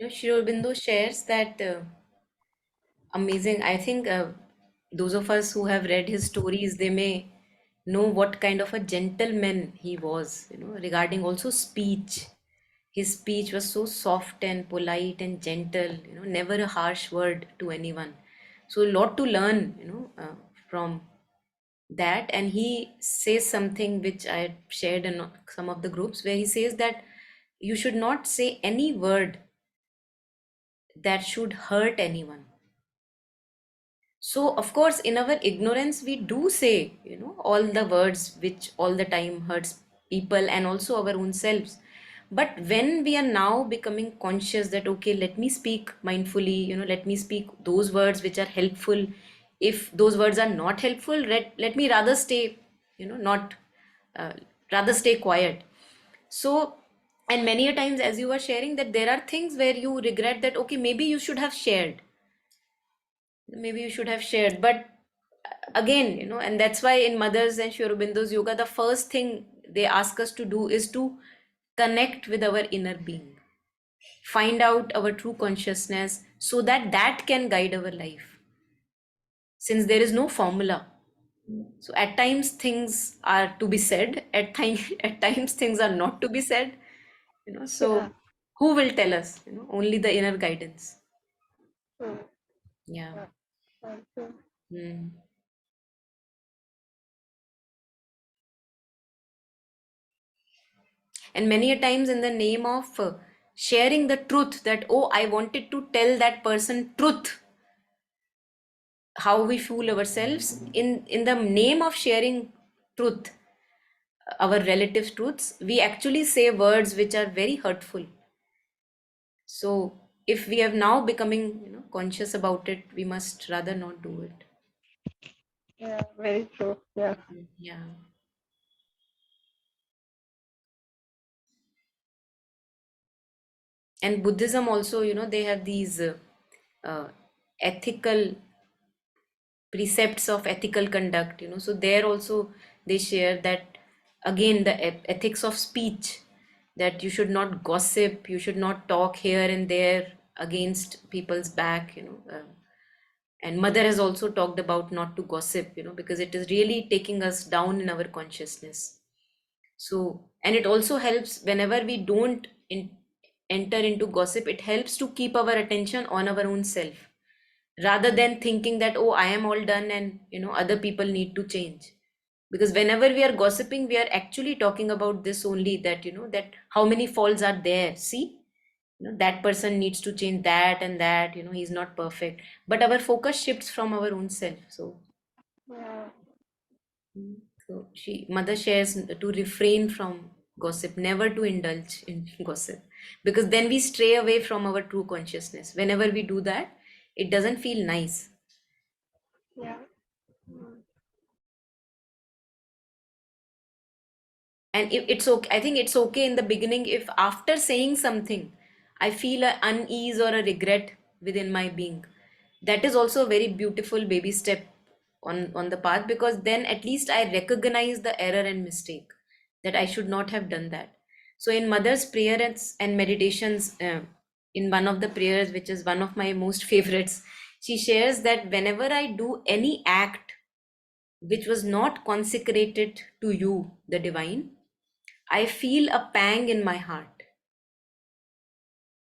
Shri Aurobindo shares that amazing. I think those of us who have read his stories, they may know what kind of a gentleman he was, regarding also speech. His speech was so soft and polite and gentle, never a harsh word to anyone. So a lot to learn, from that. And he says something which I shared in some of the groups, where he says that you should not say any word that should hurt anyone. So, of course, in our ignorance, we do say, all the words which all the time hurts people and also our own selves. But when we are now becoming conscious that, okay, let me speak mindfully, let me speak those words which are helpful. If those words are not helpful, let me rather stay, not, uh, rather stay quiet. So, and many a times, as you were sharing, that there are things where you regret that, okay, maybe you should have shared, but again, and that's why in mothers and Sri Aurobindo's yoga, the first thing they ask us to do is to connect with our inner being, find out our true consciousness, so that that can guide our life, since there is no formula. So at times things are to be said, at time at times things are not to be said, so Yeah. who will tell us? Only the inner guidance. Hmm. Yeah. Yeah. Thank you. Hmm. And many a times, in the name of sharing the truth, that, oh, I wanted to tell that person truth, how we fool ourselves in the name of sharing truth, our relatives' truths, we actually say words which are very hurtful. So if we have now becoming, conscious about it, we must rather not do it. Yeah, very true. Yeah. Yeah. And Buddhism also, they have these uh, ethical precepts of ethical conduct, so there also they share that, again, the ethics of speech, that you should not gossip, you should not talk here and there against people's back, and mother has also talked about not to gossip, because it is really taking us down in our consciousness. So, and it also helps whenever we don't enter into gossip, it helps to keep our attention on our own self, rather than thinking that, oh, I am all done and other people need to change. Because whenever we are gossiping, we are actually talking about this only, that that how many faults are there, see, that person needs to change, that and that, he's not perfect, but our focus shifts from our own self. So Yeah. so mother shares to refrain from gossip, never to indulge in gossip, because then we stray away from our true consciousness. Whenever we do that, it doesn't feel nice. Yeah. And if it's okay, I think it's okay in the beginning if after saying something I feel an unease or a regret within my being. That is also a very beautiful baby step on the path, because then at least I recognize the error and mistake, that I should not have done that. So in mother's prayers and meditations, in one of the prayers, which is one of my most favorites, she shares that whenever I do any act which was not consecrated to you, the divine, I feel a pang in my heart.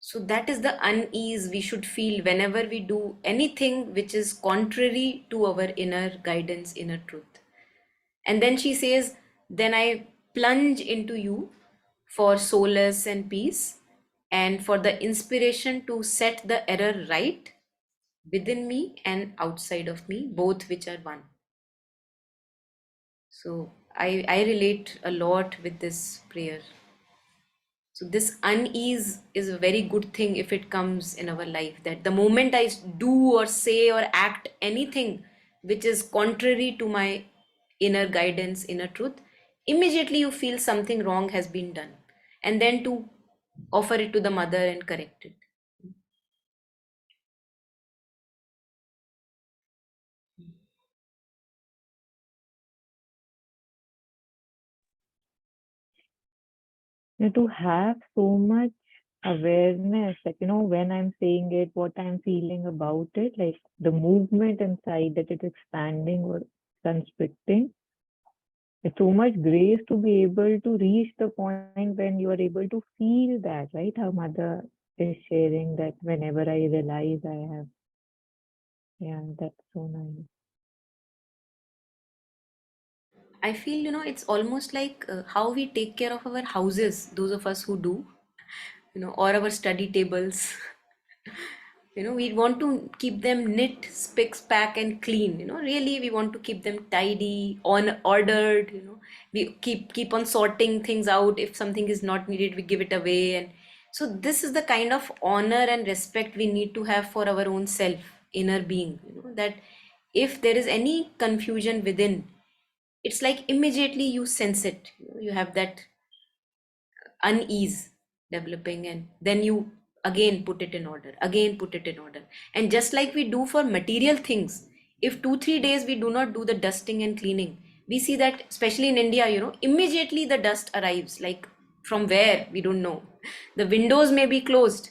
So that is the unease we should feel whenever we do anything which is contrary to our inner guidance, inner truth. And then she says, then I plunge into you for solace and peace, and for the inspiration to set the error right within me and outside of me, both which are one. So I relate a lot with this prayer. So this unease is a very good thing if it comes in our life, that the moment I do or say or act anything which is contrary to my inner guidance, inner truth, immediately you feel something wrong has been done. And then to offer it to the mother and correct it. To have so much awareness that, when I'm saying it, what I'm feeling about it, like the movement inside, that it's expanding or constricting. It's so much grace to be able to reach the point when you are able to feel that, right? How mother is sharing that whenever I realize I have, yeah, that's so nice. I feel, it's almost like how we take care of our houses, those of us who do, or our study tables. We want to keep them knit, spick, spack, and clean. Really, we want to keep them tidy, on ordered. We keep on sorting things out. If something is not needed, we give it away. And so this is the kind of honor and respect we need to have for our own self, inner being. That if there is any confusion within, it's like immediately you sense it. You have that unease developing, and then you again put it in order, again put it in order. And just like we do for material things, if 2 3 days we do not do the dusting and cleaning, we see that especially in India, immediately the dust arrives, like from where we don't know. The windows may be closed,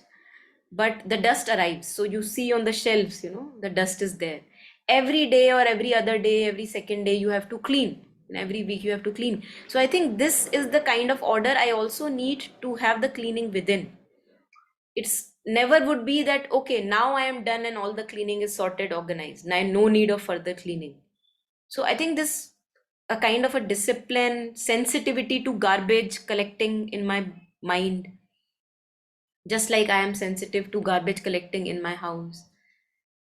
but the dust arrives. So you see on the shelves, the dust is there. Every day or every other day, every second day, you have to clean. And every week you have to clean. So I think this is the kind of order I also need to have the cleaning within. It's never would be that, okay, now I am done and all the cleaning is sorted, organized. Now no need of further cleaning. So I think this a kind of a discipline, sensitivity to garbage collecting in my mind, just like I am sensitive to garbage collecting in my house.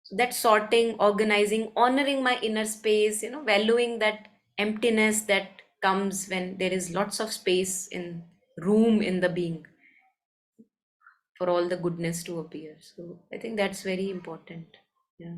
So that sorting, organizing, honoring my inner space, valuing that emptiness that comes when there is lots of space in room in the being for all the goodness to appear. So I think that's very important. Yeah.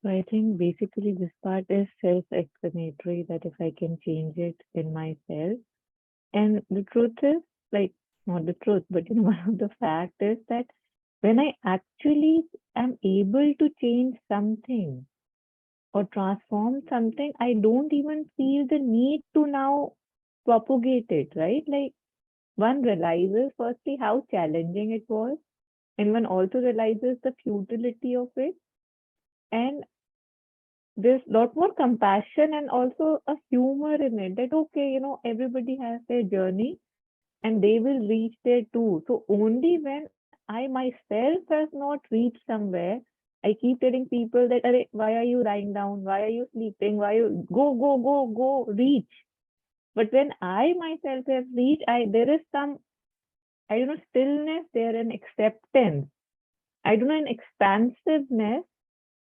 So I think basically this part is self-explanatory, that if I can change it in myself. And the truth is, like, not the truth, but one of the fact is that when I actually am able to change something or transform something, I don't even feel the need to now propagate it, right? Like, one realizes firstly how challenging it was, and one also realizes the futility of it. And there's a lot more compassion and also a humor in it, that okay, everybody has their journey and they will reach there too. So only when I myself has not reached somewhere, I keep telling people that, Arey, why are you lying down? Why are you sleeping? Why you go, reach. But when I myself have reached, there is some, I don't know, stillness there and acceptance. I don't know, an expansiveness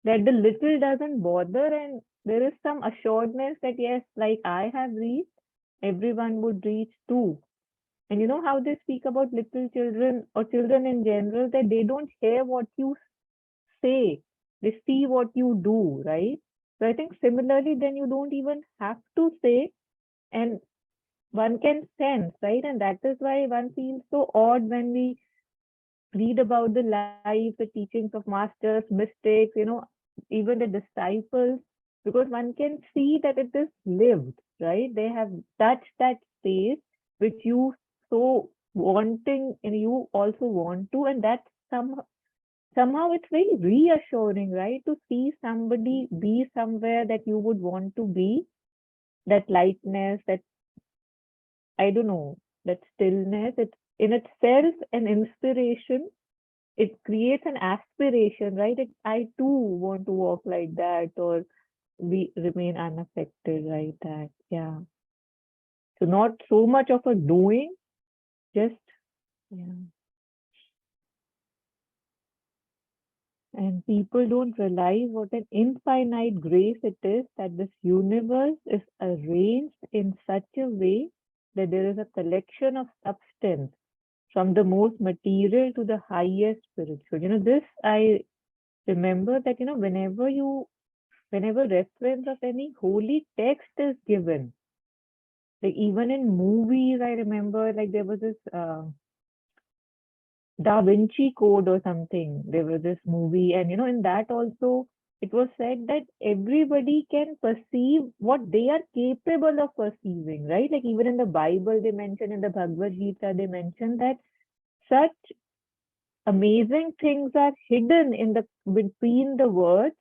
that the little doesn't bother, and there is some assuredness that yes, like I have reached, everyone would reach too. And you know how they speak about little children or children in general, that they don't hear what you say, they see what you do, right? So I think similarly, then you don't even have to say, and one can sense, right? And that is why one feels so odd when we read about the lives, the teachings of masters, mystics, even the disciples, because one can see that it is lived, right? They have touched that space which you so wanting and you also want to, and that's somehow it's very reassuring, right? To see somebody be somewhere that you would want to be, that lightness, that I don't know, that stillness, it's in itself an inspiration. It creates an aspiration, right? I too want to walk like that, or we remain unaffected, right? That, yeah. So not so much of a doing, just, yeah. And people don't realize what an infinite grace it is that this universe is arranged in such a way that there is a collection of substance from the most material to the highest spiritual. This I remember that, whenever reference of any holy text is given, like even in movies, I remember like there was this Da Vinci Code or something. There was this movie, and in that also it was said that everybody can perceive what they are capable of perceiving, right? Like even in the Bible, they mention in the Bhagavad Gita, they mention that such amazing things are hidden in the between the words,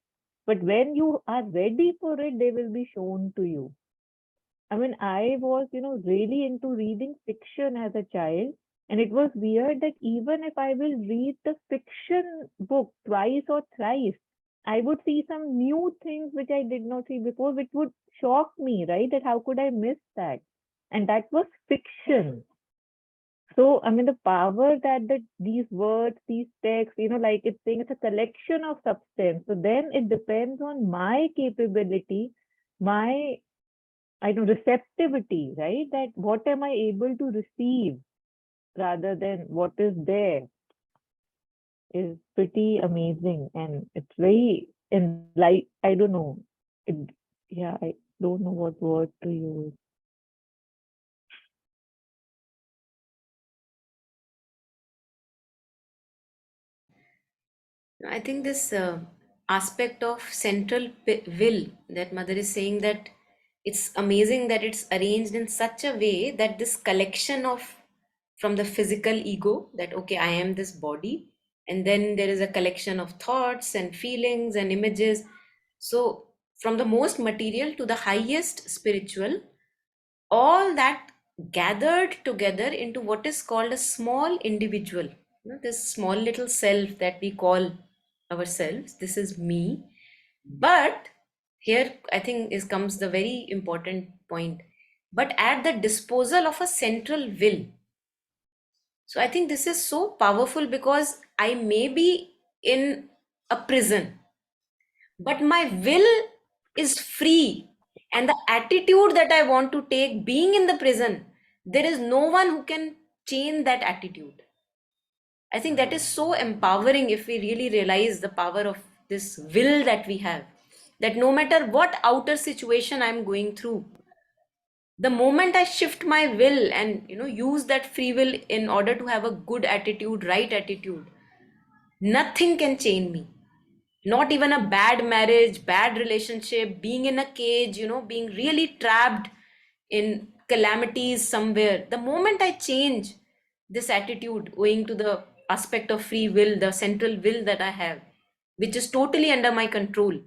but when you are ready for it, they will be shown to you. I mean, I was, really into reading fiction as a child. And it was weird that even if I will read the fiction book twice or thrice, I would see some new things which I did not see before, which would shock me, right? That how could I miss that? And that was fiction. So, I mean, the power that these words, these texts, like it's saying it's a collection of substance. So then it depends on my capability, my I know receptivity, right? That what am I able to receive rather than what is there is pretty amazing. And it's very, and like, I don't know. It, yeah, I don't know what word to use. I think this aspect of central will that Mother is saying, that it's amazing that it's arranged in such a way that this collection of, from the physical ego, that okay, I am this body, and then there is a collection of thoughts and feelings and images. So from the most material to the highest spiritual, all that gathered together into what is called a small individual. This small little self that we call ourselves, this is me. But here I think is comes the very important point, but at the disposal of a central will. So I think this is so powerful, because I may be in a prison, but my will is free. And the attitude that I want to take being in the prison, there is no one who can change that attitude. I think that is so empowering if we really realize the power of this will that we have. That no matter what outer situation I'm going through, the moment I shift my will and use that free will in order to have a good attitude, right attitude, nothing can change me. Not even a bad marriage, bad relationship, being in a cage, being really trapped in calamities somewhere. The moment I change this attitude owing to the aspect of free will, the central will that I have, which is totally under my control,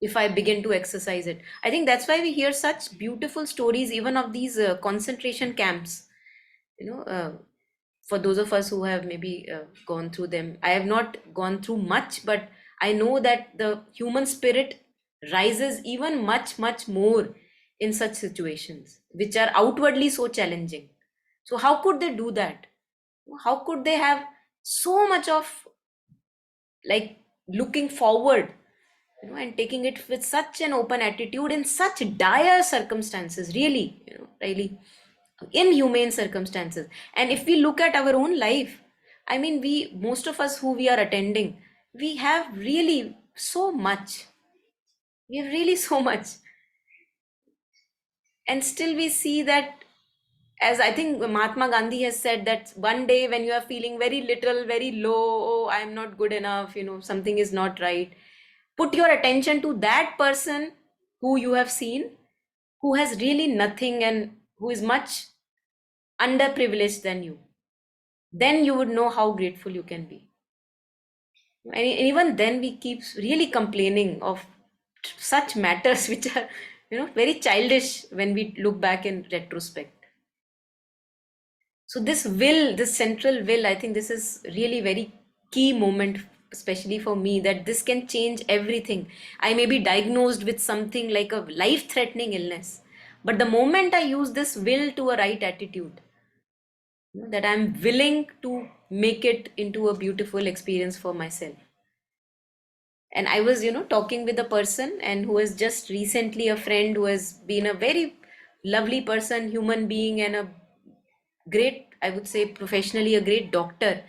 if I begin to exercise it. I think that's why we hear such beautiful stories, even of these concentration camps. You know, for those of us who have maybe gone through them, I have not gone through much, but I know that the human spirit rises even much, much more in such situations, which are outwardly so challenging. So, how could they do that? How could they have so much of like looking forward, and taking it with such an open attitude in such dire circumstances, really, really inhumane circumstances? And if we look at our own life, I mean, we, most of us who we are attending, we have really so much. We have really so much. And still we see that, as I think Mahatma Gandhi has said, that one day when you are feeling very little, very low, oh, I am not good enough, something is not right, put your attention to that person who you have seen, who has really nothing and who is much underprivileged than you. Then you would know how grateful you can be. And even then we keep really complaining of such matters which are very childish when we look back in retrospect. So this will, this central will, I think this is really very key moment, especially for me, that this can change everything. I may be diagnosed with something like a life-threatening illness, but the moment I use this will to a right attitude, that I'm willing to make it into a beautiful experience for myself. And I was talking with a person, and who is just recently a friend, who has been a very lovely person, human being, and a great, I would say professionally a great doctor,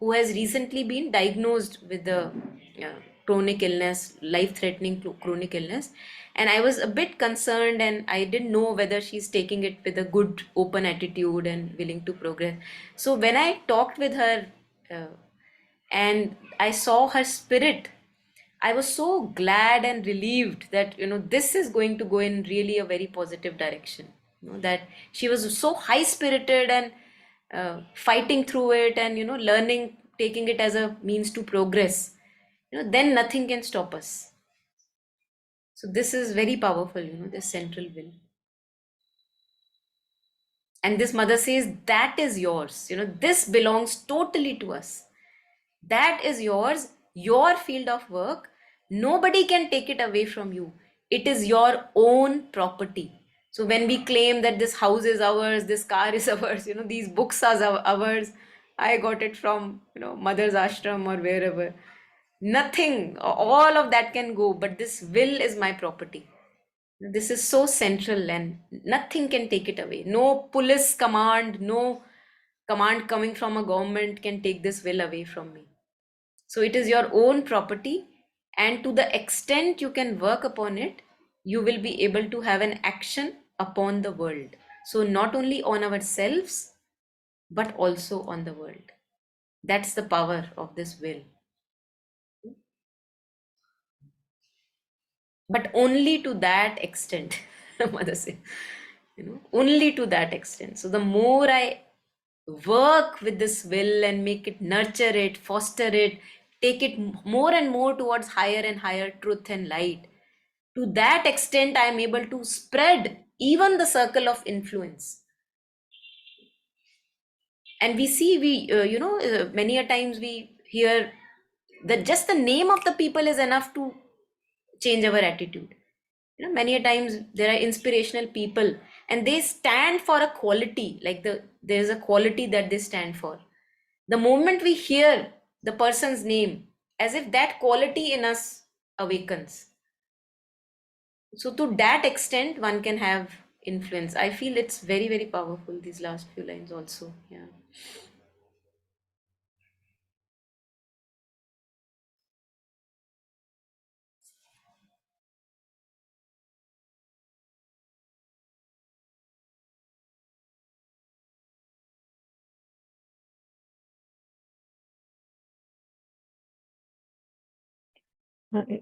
who has recently been diagnosed with the chronic illness, life threatening chronic illness. And I was a bit concerned, and I didn't know whether she's taking it with a good open attitude and willing to progress. So when I talked with her, and I saw her spirit, I was so glad and relieved that this is going to go in really a very positive direction. That she was so high spirited and fighting through it, and learning, taking it as a means to progress. Then nothing can stop us. So this is very powerful. This central will. And this mother says that is yours. This belongs totally to us. That is yours, your field of work. Nobody can take it away from you. It is your own property. So when we claim that this house is ours, this car is ours, these books are ours, I got it from, mother's ashram or wherever. Nothing, all of that can go, but this will is my property. This is so central, and nothing can take it away. No police command, no command coming from a government can take this will away from me. So it is your own property, and to the extent you can work upon it, you will be able to have an action upon the world. So not only on ourselves, but also on the world. That's the power of this will. but only to that extent. Mother said, only to that extent. So the more I work with this will and make it, nurture it, foster it, take it more and more towards higher and higher truth and light, to that extent I am able to spread even the circle of influence. And we see, many a times we hear that just the name of the people is enough to change our attitude. Many a times there are inspirational people and they stand for a quality, like there's a quality that they stand for. The moment we hear the person's name, as if that quality in us awakens. So to that extent one can have influence. I feel it's very, very powerful, these last few lines also. Yeah.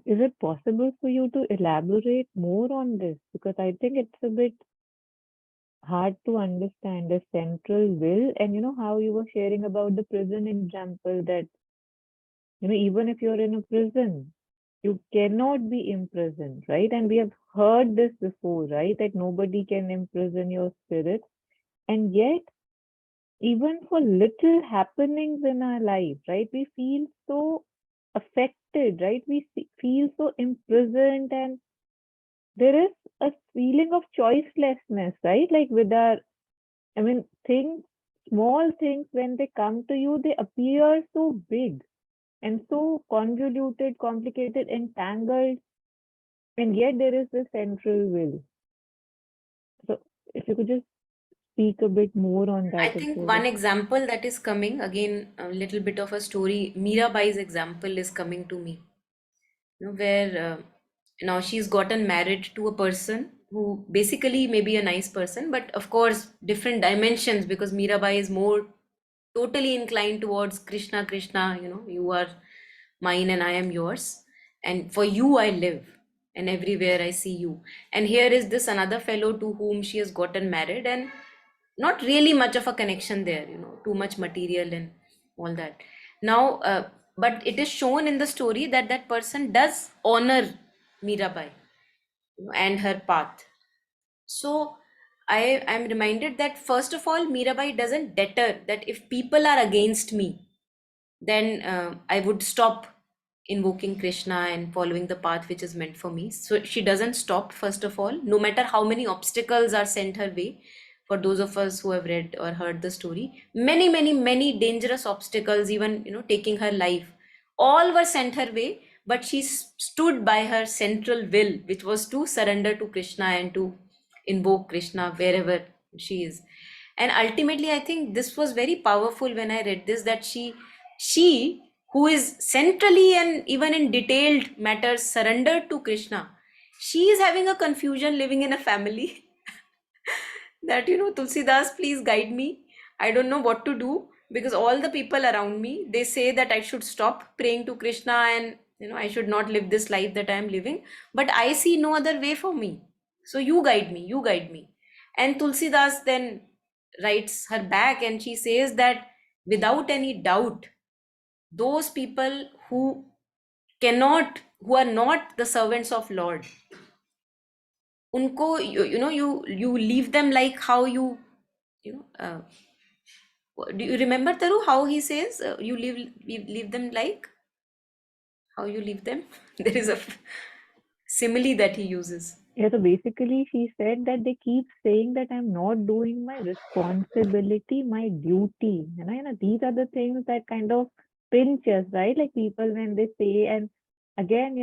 Is it possible for you to elaborate more on this? Because I think it's a bit hard to understand the central will, and how you were sharing about the prison example, that even if you're in a prison, you cannot be imprisoned, right? And we have heard this before, right? That nobody can imprison your spirit. And yet, even for little happenings in our life, right, we feel so affected, right? We feel so imprisoned, and there is a feeling of choicelessness, right? Like with our, I mean, things, small things, when they come to you, they appear so big and so convoluted, complicated, entangled, and yet there is this central will. So if you could just speak a bit more on I that, if think there one is. example that is coming, again, a little bit of a story, Mirabai's example is coming to me. Where now she's gotten married to a person who basically may be a nice person, but of course different dimensions, because Mirabai is more totally inclined towards Krishna. Krishna, you are mine and I am yours, and for you I live, and everywhere I see you. And here is this another fellow to whom she has gotten married, and not really much of a connection there, too much material and all that. Now but it is shown in the story that that person does honor Mirabai, and her path. So I am reminded that first of all, Mirabai doesn't deter that if people are against me, then I would stop invoking Krishna and following the path which is meant for me. So she doesn't stop, first of all, no matter how many obstacles are sent her way. For those of us who have read or heard the story, many, many, many dangerous obstacles, even taking her life, all were sent her way, but she stood by her central will, which was to surrender to Krishna and to invoke Krishna wherever she is. And ultimately, I think this was very powerful when I read this, that she who is centrally and even in detailed matters surrendered to Krishna, she is having a confusion living in a family that, Tulsidas, please guide me. I don't know what to do, because all the people around me, they say that I should stop praying to Krishna, and I should not live this life that I am living, but I see no other way for me. So you guide me, you guide me. And Tulsidas then writes her back and she says that without any doubt, those people who are not the servants of Lord, unko, you leave them like how you know do you remember, Taru, how he says you leave them like how you leave them? There is a simile that he uses. Yeah, so basically she said that they keep saying that I'm not doing my responsibility, my duty. These are the things that kind of pinch us, right? Like people when they say, and again,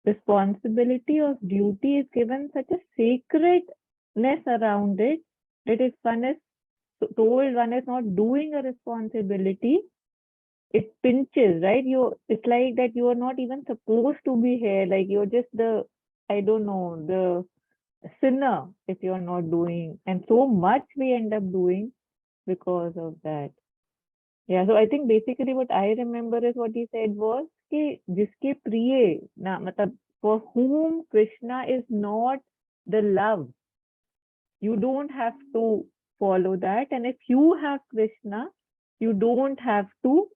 responsibility or duty is given such a sacredness around it, that if one is told one is not doing a responsibility, it pinches, right? It's like that you are not even supposed to be here. Like you're just I don't know, the sinner if you're not doing. And so much we end up doing because of that. Yeah, so I think basically what I remember is what he said was कि जिसके प्रिय ना मतलब for whom Krishna is not the love. You don't have to follow that. And if you have Krishna, you don't have to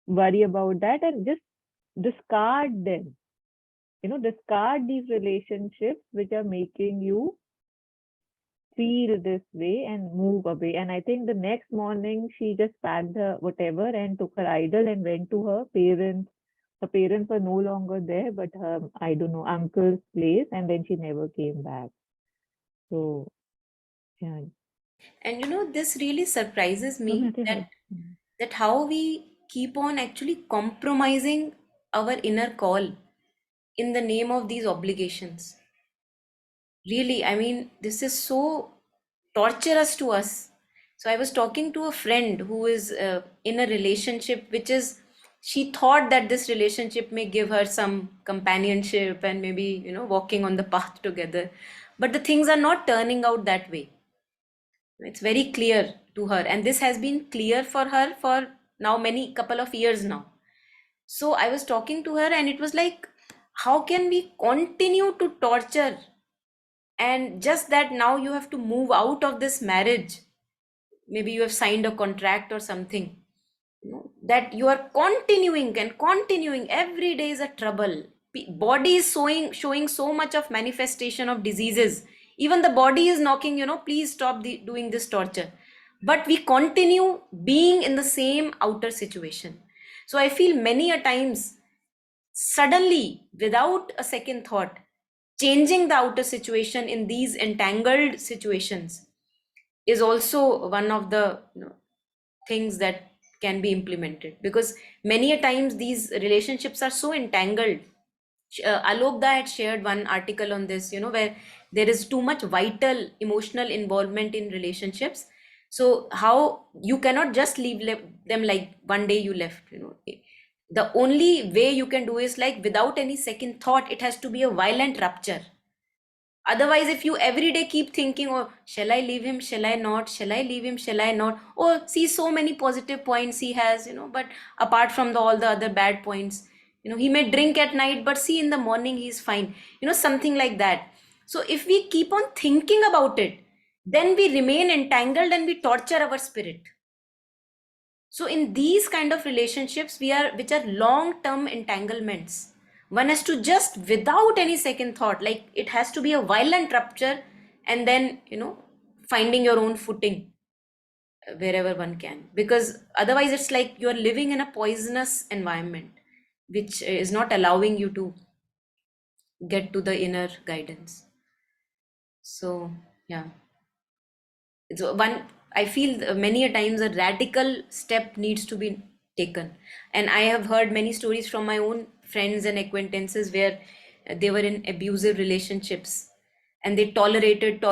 worry about that and just discard them. Discard these relationships which are making you feel this way and move away. And I think the next morning she just packed her whatever and took her idol and went to her parents. Her parents were no longer there, but her, I don't know, uncle's place, and then she never came back. So, yeah. And this really surprises No, me nothing that else. that how we keep on actually compromising our inner call in the name of these obligations. Really, I mean, this is so torturous to us. So I was talking to a friend who is in a relationship which is, she thought that this relationship may give her some companionship and maybe walking on the path together, but the things are not turning out that way. It's very clear to her, and this has been clear for her for now many couple of years now. So I was talking to her and it was like, how can we continue to torture? And just that now you have to move out of this marriage, maybe you have signed a contract or something, that you are continuing and continuing. Every day is a trouble. Body is showing so much of manifestation of diseases. Even the body is knocking, please stop doing this torture. But we continue being in the same outer situation. So I feel many a times, suddenly, without a second thought, changing the outer situation in these entangled situations is also one of the things that can be implemented, because many a times these relationships are so entangled. Alokda had shared one article on this, where there is too much vital emotional involvement in relationships. So how you cannot just leave them like one day you left. The only way you can do is like without any second thought. It has to be a violent rupture. Otherwise, if you every day keep thinking, oh, shall I leave him? Shall I not? Shall I leave him? Shall I not? Oh, see, so many positive points he has, but apart from all the other bad points, he may drink at night, but see, in the morning, he's fine, something like that. So if we keep on thinking about it, then we remain entangled and we torture our spirit. So in these kind of relationships, which are long-term entanglements, one has to just, without any second thought, like it has to be a violent rupture, and then finding your own footing wherever one can, because otherwise it's like you're living in a poisonous environment which is not allowing you to get to the inner guidance. So yeah, it's one, I feel many a times a radical step needs to be taken. And I have heard many stories from my own friends and acquaintances where they were in abusive relationships, and they tolerated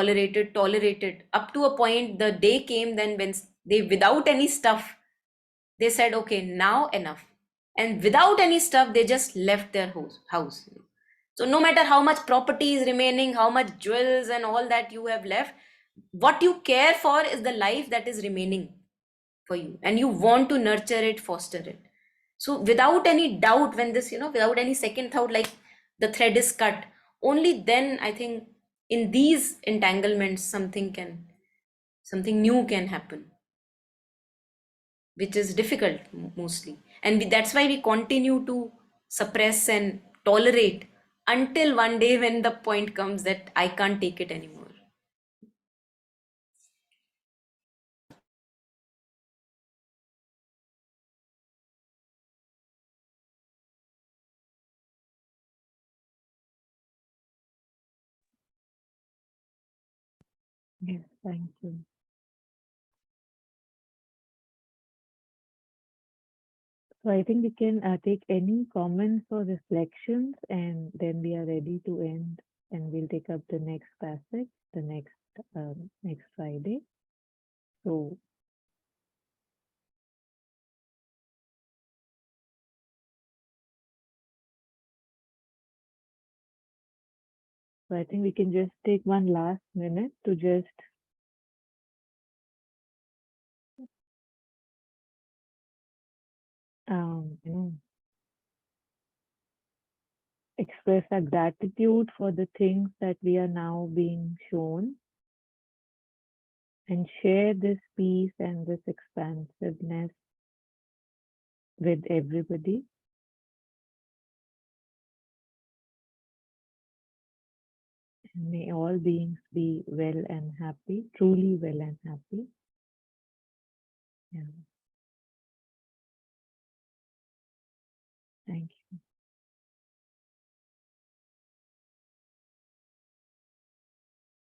up to a point. The day came then when they, without any stuff, they said, okay, now enough. And without any stuff, they just left their house. So no matter how much property is remaining, how much jewels and all that you have left, what you care for is the life that is remaining for you, and you want to nurture it, foster it. So without any doubt, when this, without any second thought, like the thread is cut, only then I think in these entanglements something new can happen, which is difficult mostly. And that's why we continue to suppress and tolerate until one day when the point comes that I can't take it anymore. Yes, thank you. So I think we can take any comments or reflections, and then we are ready to end, and we'll take up the next passage, the next Friday. So I think we can just take one last minute to just you know express our gratitude for the things that we are now being shown, and share this peace and this expansiveness with everybody. And may all beings be well and happy, truly well and happy. Yeah. Thank you.